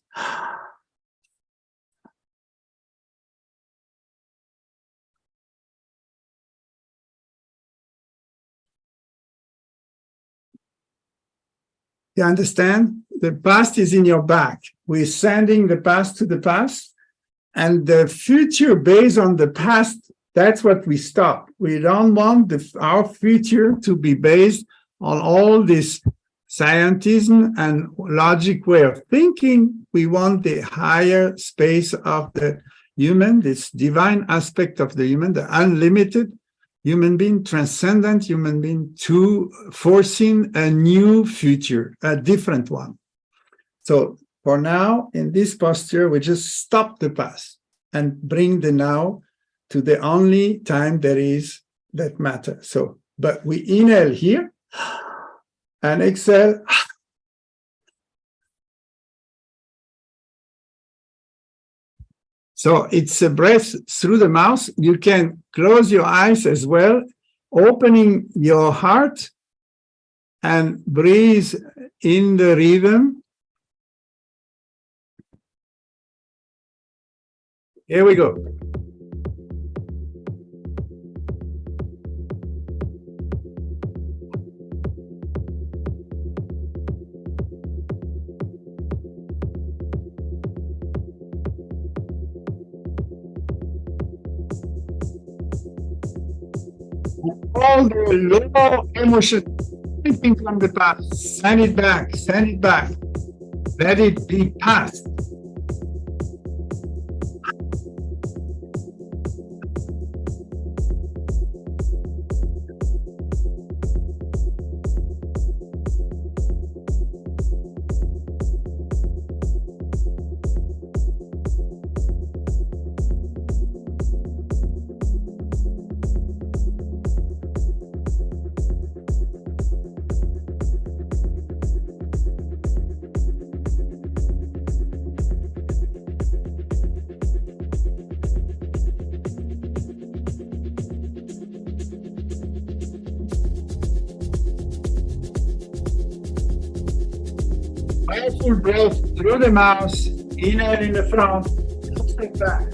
You understand? The past is in your back. We're sending the past to the past, and the future based on the past, that's what we stop. We don't want our future to be based on all this scientism and logic way of thinking. We want the higher space of the human, this divine aspect of the human, the unlimited human being, transcendent human being, to foreseen a new future, a different one. So for now, in this posture, we just stop the past and bring the now to the only time there is that matters. So, but we inhale here and exhale. So it's a breath through the mouth. You can close your eyes as well, opening your heart and breathe in the rhythm. Here we go. All the low emotion, anything from the past, send it back, let it be past. Powerful breath through the mouth, inhale in the front, step back.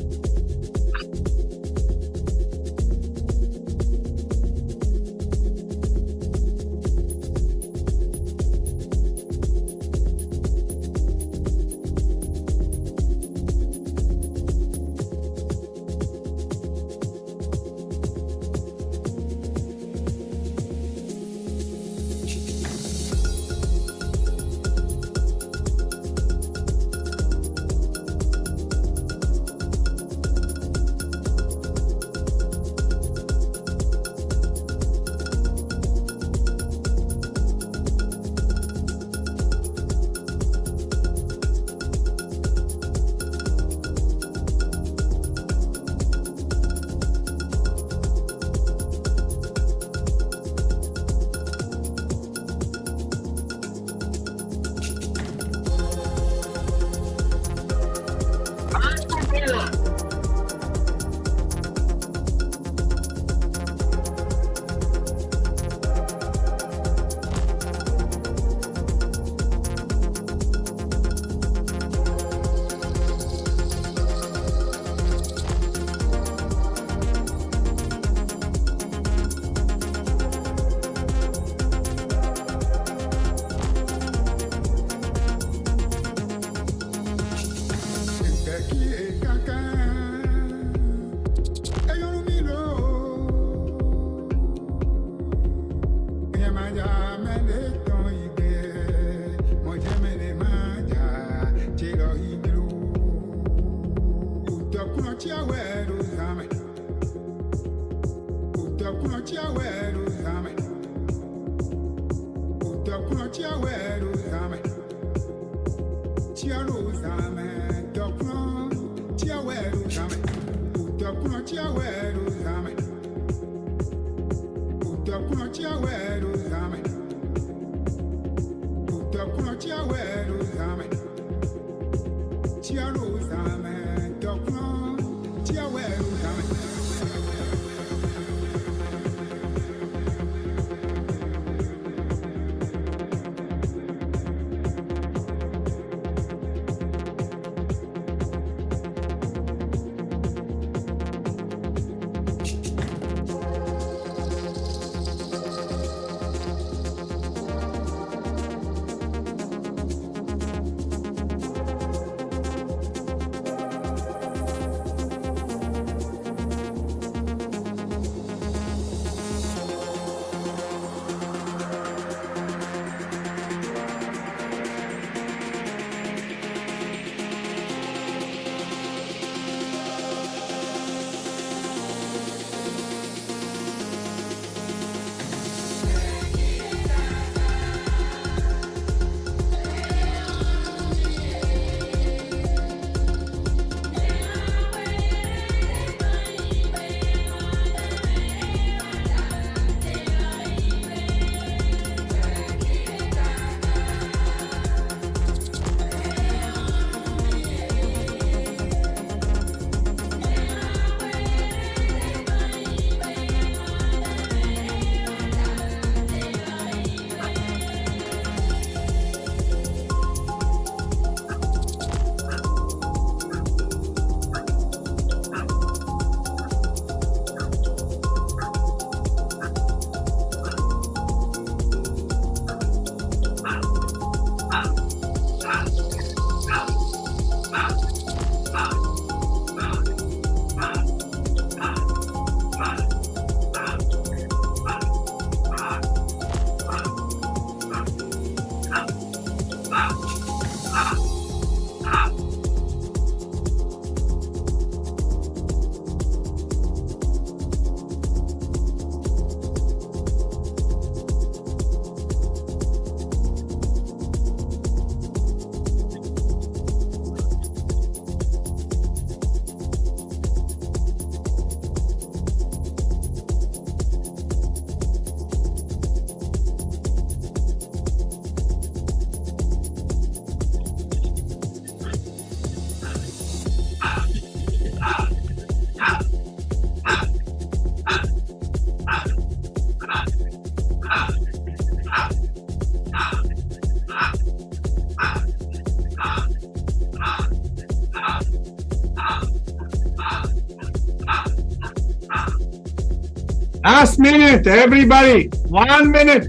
Last minute, everybody, 1 minute.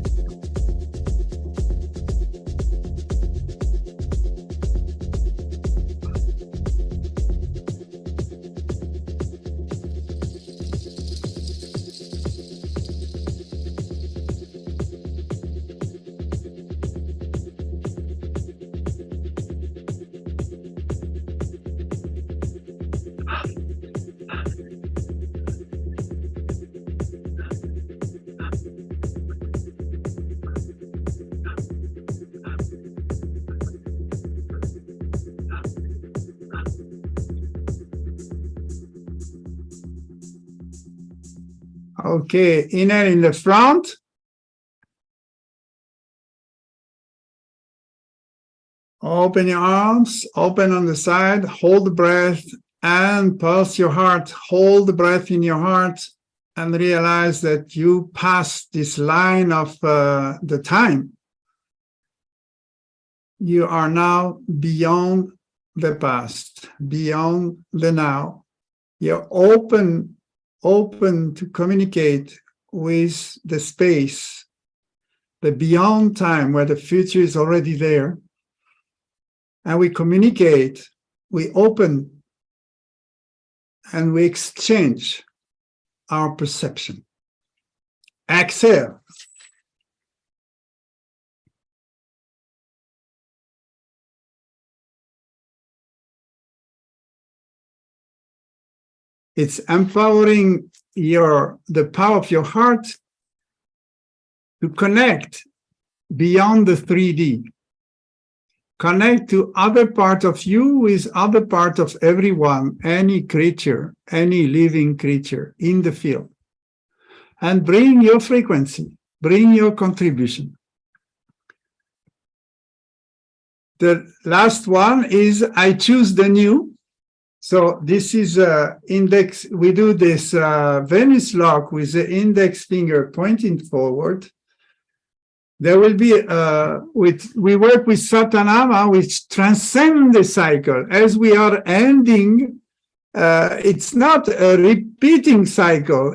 Okay, inhale in the front. Open your arms, open on the side, hold the breath and pulse your heart. Hold the breath in your heart and realize that you passed this line of the time. You are now beyond the past, beyond the now. You're open to communicate with the space, the beyond time where the future is already there. And we communicate, we open, and we exchange our perception. Exhale. It's empowering the power of your heart to connect beyond the 3D. Connect to other part of you with other part of everyone, any creature, any living creature in the field. And bring your frequency, bring your contribution. The last one is I choose the new. So this is index. We do this Venus lock with the index finger pointing forward. There will be, we work with Satanama, which transcends the cycle. As we are ending, it's not a repeating cycle,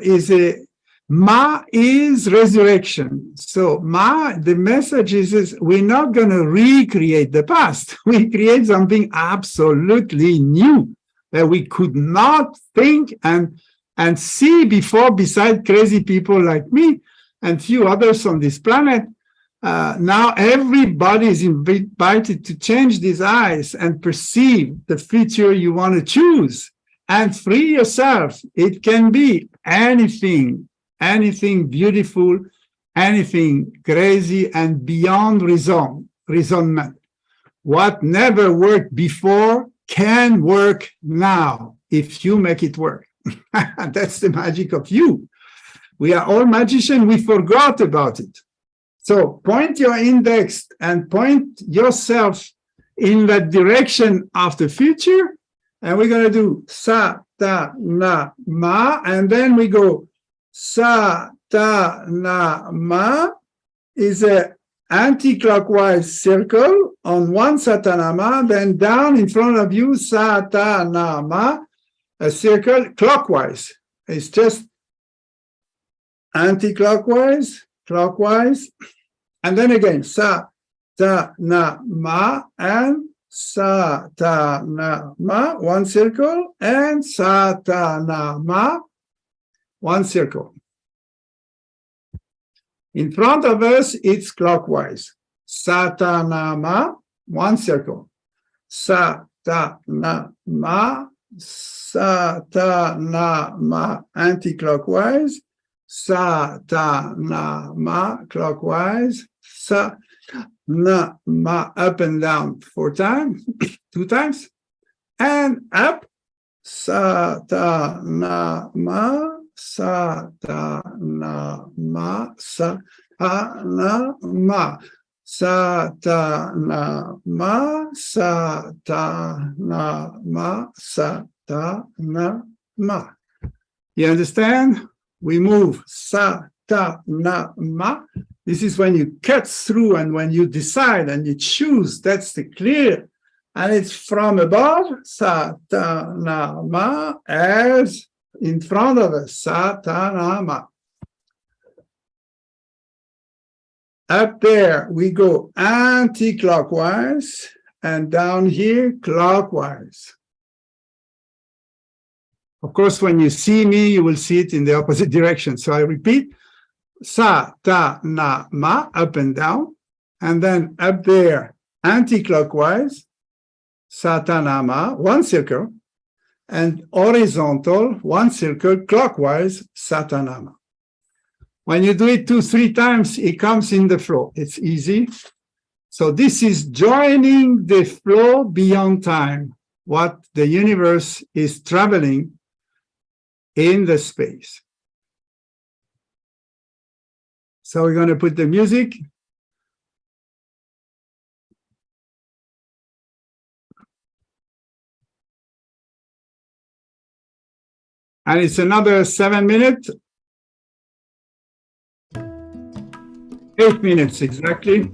Ma is resurrection. So Ma, the message is we're not going to recreate the past. We create something absolutely new that we could not think and see before, beside crazy people like me and few others on this planet. Now everybody is invited to change these eyes and perceive the future you want to choose and free yourself. It can be anything beautiful, anything crazy and beyond resentment. What never worked before can work now if you make it work. That's the magic of you. We are all magicians. We forgot about it. So point your index and point yourself in that direction of the future. And we're going to do Sa, Ta, Na, Ma. And then we go Sa, Ta, Na, Ma is a anti-clockwise circle on one Satanama, then down in front of you, Satanama, a circle clockwise. It's just anti-clockwise, clockwise, and then again, Sa-ta-na-ma, and Sa-ta-na-ma, one circle, and Sa-ta-na-ma, one circle. In front of us, it's clockwise. Satanama, one circle. Satanama, Satanama, anti-clockwise. Satanama, clockwise. Satanama, up and down 4 times, 2 times. And up. Satanama. Satanama, Satanama, Satanama, Satanama, Satanama. You understand? We move Satanama. This is when you cut through and when you decide and you choose. That's the clear. And it's from above, Satanama, as in front of us, Satanama. Up there, we go anti-clockwise, and down here, clockwise. Of course, when you see me, you will see it in the opposite direction. So I repeat, Satanama, up and down, and then up there, anti-clockwise, Satanama, one circle, and horizontal, one circle, clockwise, Satanama. When you do it 2-3 times, it comes in the flow. It's easy. So this is joining the flow beyond time, what the universe is traveling in the space. So we're going to put the music. And it's another 7 minutes. 8 minutes exactly.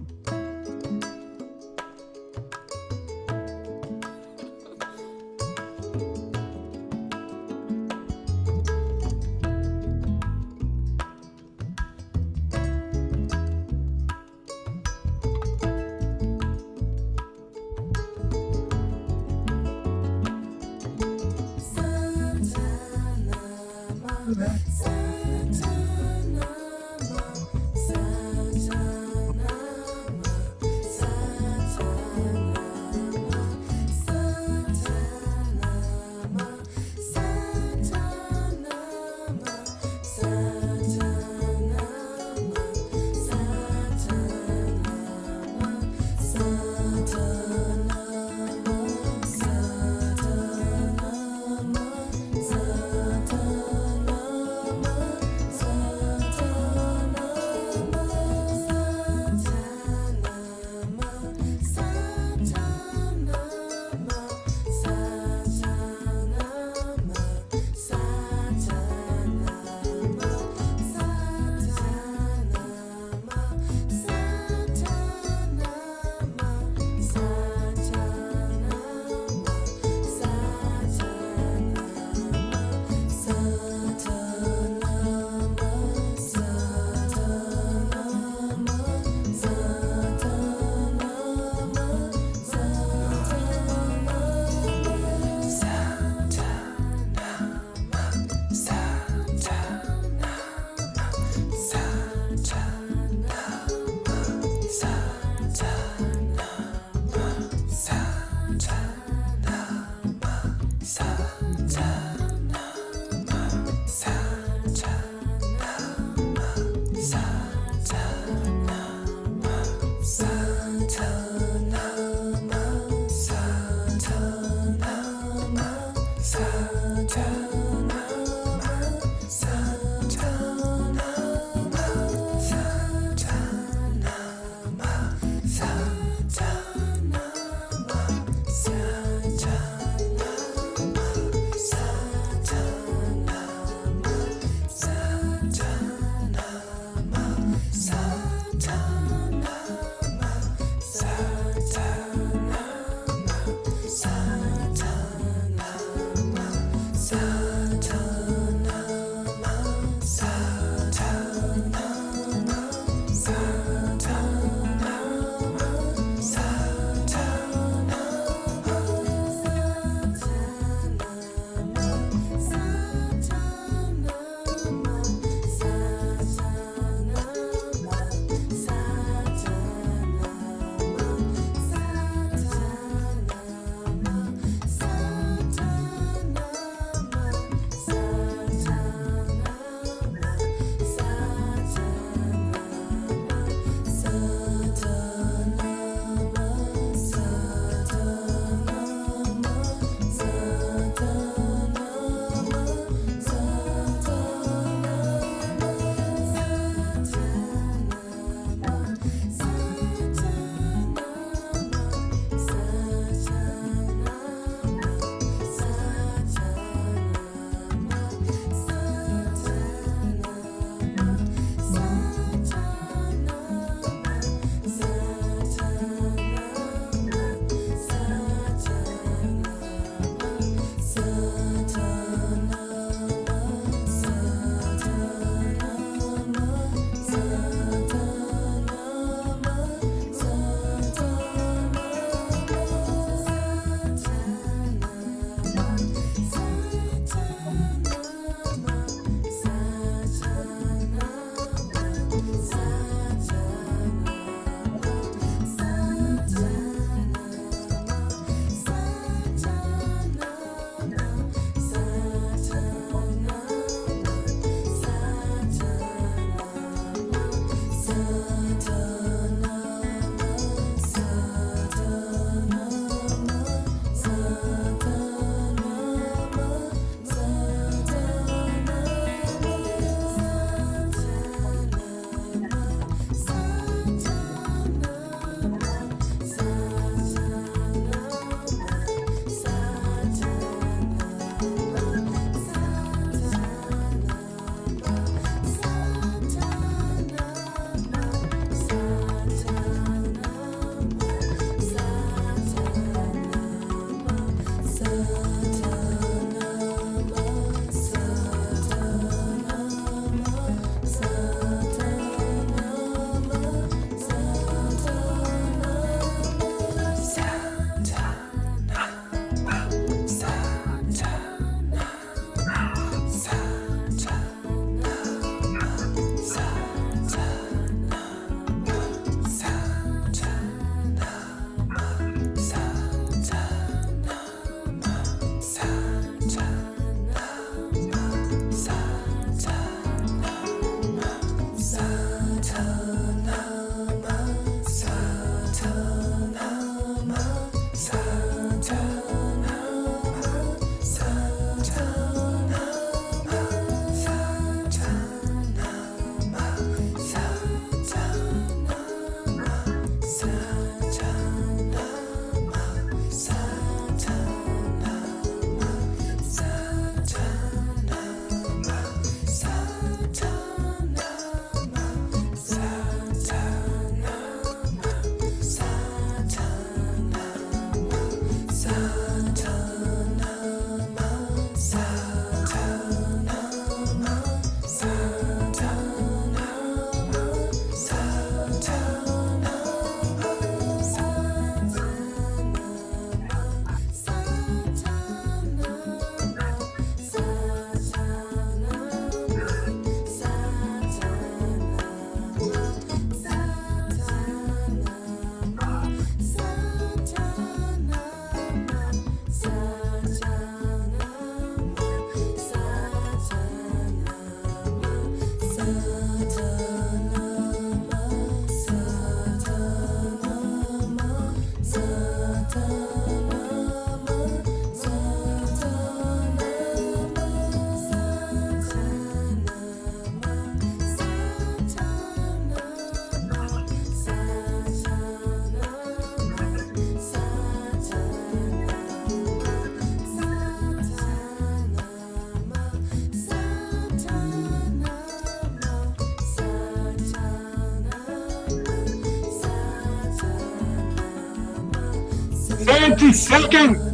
30 seconds.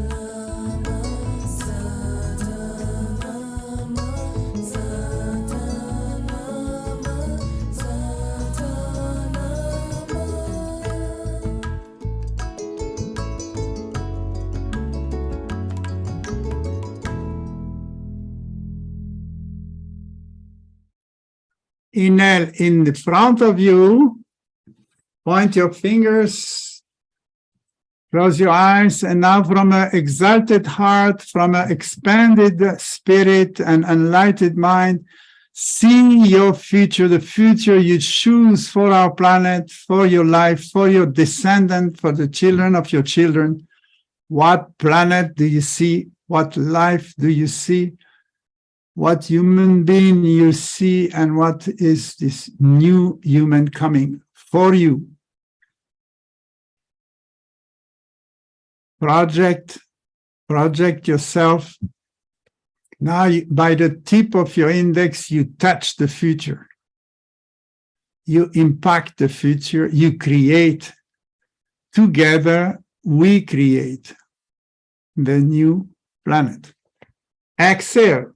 Inhale in the front of you, point your fingers, close your eyes, and now from an exalted heart, from an expanded spirit and enlightened mind, see your future, the future you choose for our planet, for your life, for your descendant, for the children of your children. What planet do you see? What life do you see? What human being you see, and what is this new human coming for you? Project yourself. Now, by the tip of your index, you touch the future. You impact the future. You create. Together, we create the new planet. Exhale.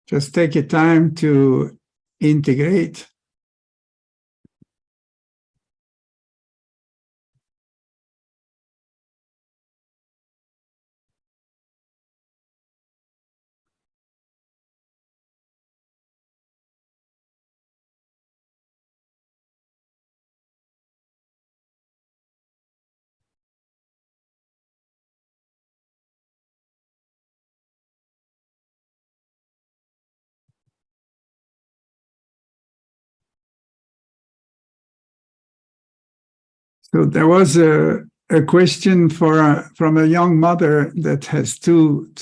Just take a time to integrate. So there was a question from a young mother that has two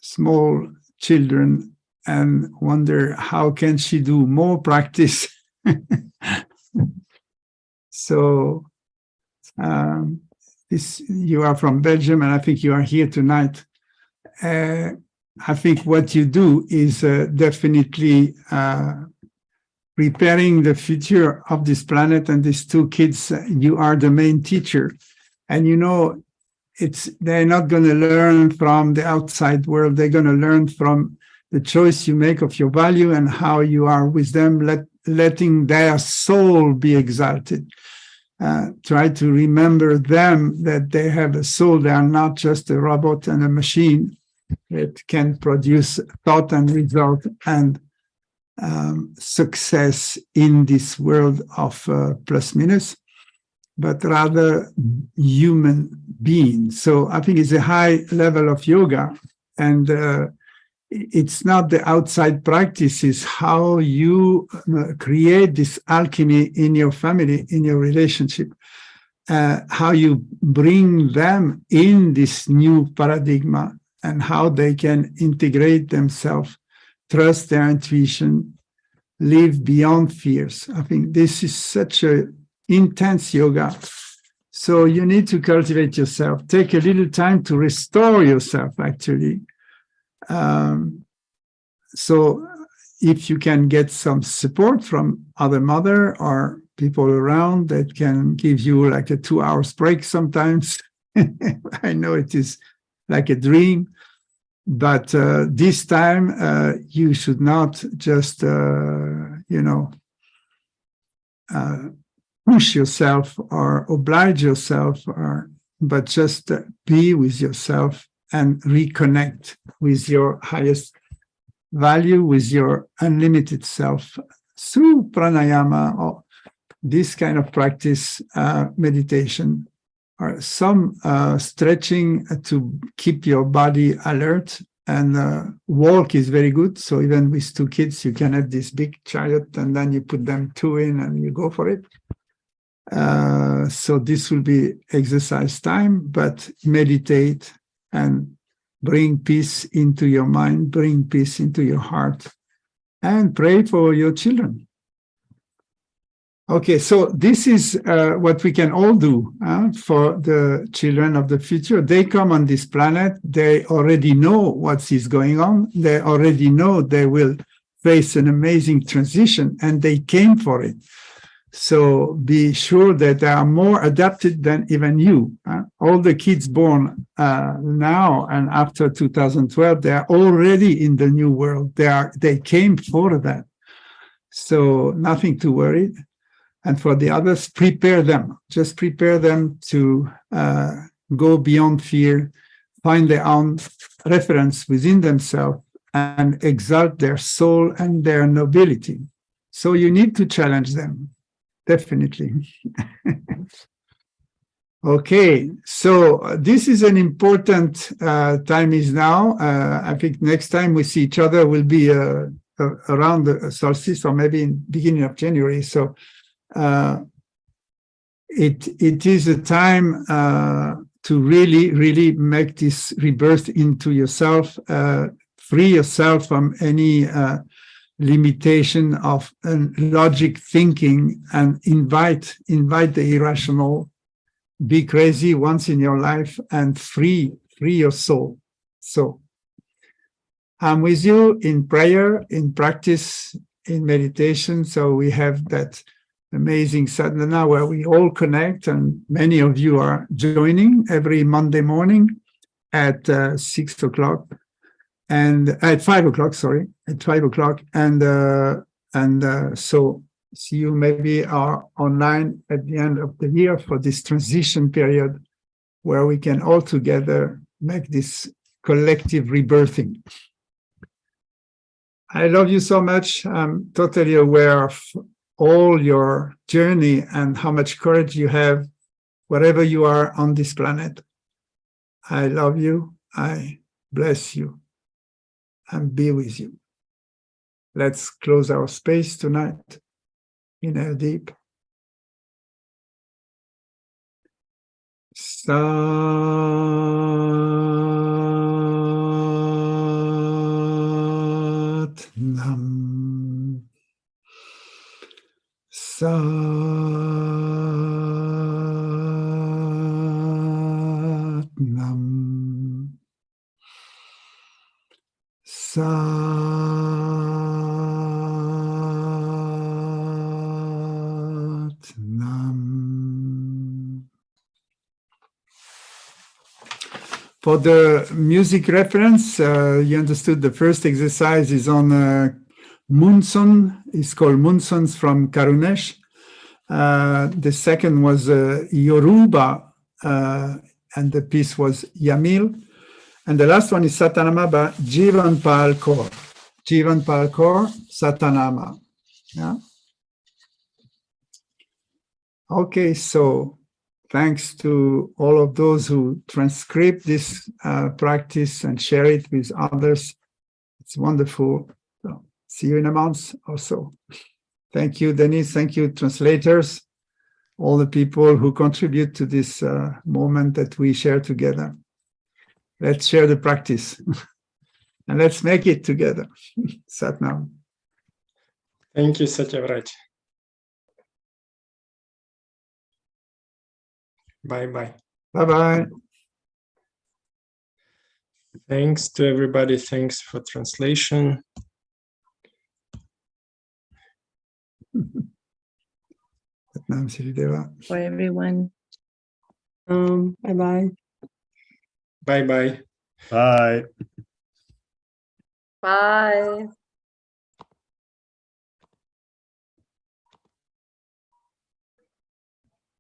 small children and wonder how can she do more practice. So you are from Belgium, and I think you are here tonight. I think what you do is definitely preparing the future of this planet and these two kids. You are the main teacher, and you know they're not going to learn from the outside world. They're going to learn from the choice you make of your value and how you are with them, letting their soul be exalted. Try to remember them that they have a soul. They are not just a robot and a machine that can produce thought and result and success in this world of plus minus, but rather human beings. So I think it's a high level of yoga, and it's not the outside practice, it's how you create this alchemy in your family, in your relationship, how you bring them in this new paradigm and how they can integrate themselves, trust their intuition, live beyond fears. I think this is such a intense yoga. So you need to cultivate yourself. Take a little time to restore yourself, actually. So if you can get some support from other mother or people around that can give you like a 2 hours break sometimes, I know it is like a dream. But this time, you should not just, push yourself or oblige yourself, but just be with yourself and reconnect with your highest value, with your unlimited self through pranayama or this kind of practice, meditation, or some stretching to keep your body alert. And walk is very good. So even with two kids, you can have this big chariot and then you put them two in and you go for it. So this will be exercise time, but meditate and bring peace into your mind, bring peace into your heart, and pray for your children. Okay, so this is what we can all do for the children of the future. They come on this planet. They already know what is going on. They already know they will face an amazing transition, and they came for it. So be sure that they are more adapted than even you. All the kids born now and after 2012, they are already in the new world. They came for that. So nothing to worry. And for the others, prepare them. Just prepare them to go beyond fear, find their own reference within themselves, and exalt their soul and their nobility. So you need to challenge them, definitely. Okay, so this is an important time is now. I think next time we see each other will be around the solstice, or maybe in beginning of January. So it is a time to really make this rebirth into yourself, free yourself from any limitation of logic thinking, and invite the irrational. Be crazy once in your life and free your soul. So I'm with you in prayer, in practice, in meditation. So we have that amazing sadhana where we all connect, and many of you are joining every Monday morning at 6 o'clock and at 5 o'clock, sorry, at 5 o'clock. And so see you maybe are online at the end of the year for this transition period where we can all together make this collective rebirthing. I love you so much. I'm totally aware of all your journey and how much courage you have, wherever you are on this planet. I love you. I bless you and be with you. Let's close our space tonight. Inhale deep. Sat-nam. Sat-nam. Sat-nam. For the music reference, you understood the first exercise is on Munson. It's called Munsons from Karunesh. The second was Yoruba, and the piece was Yamil. And the last one is Satanama by Jivanpal Kaur. Jivanpal Kaur, Satanama. Yeah. Okay, so thanks to all of those who transcribe this practice and share it with others. It's wonderful. So, see you in a month or so. Thank you, Denise. Thank you, translators, all the people who contribute to this moment that we share together. Let's share the practice and let's make it together. Satnam. Thank you, Satyavraj. Bye-bye. Bye-bye. Thanks to everybody. Thanks for translation. Satnam Sirideva. For everyone. Bye-bye. Bye-bye. Bye. Bye.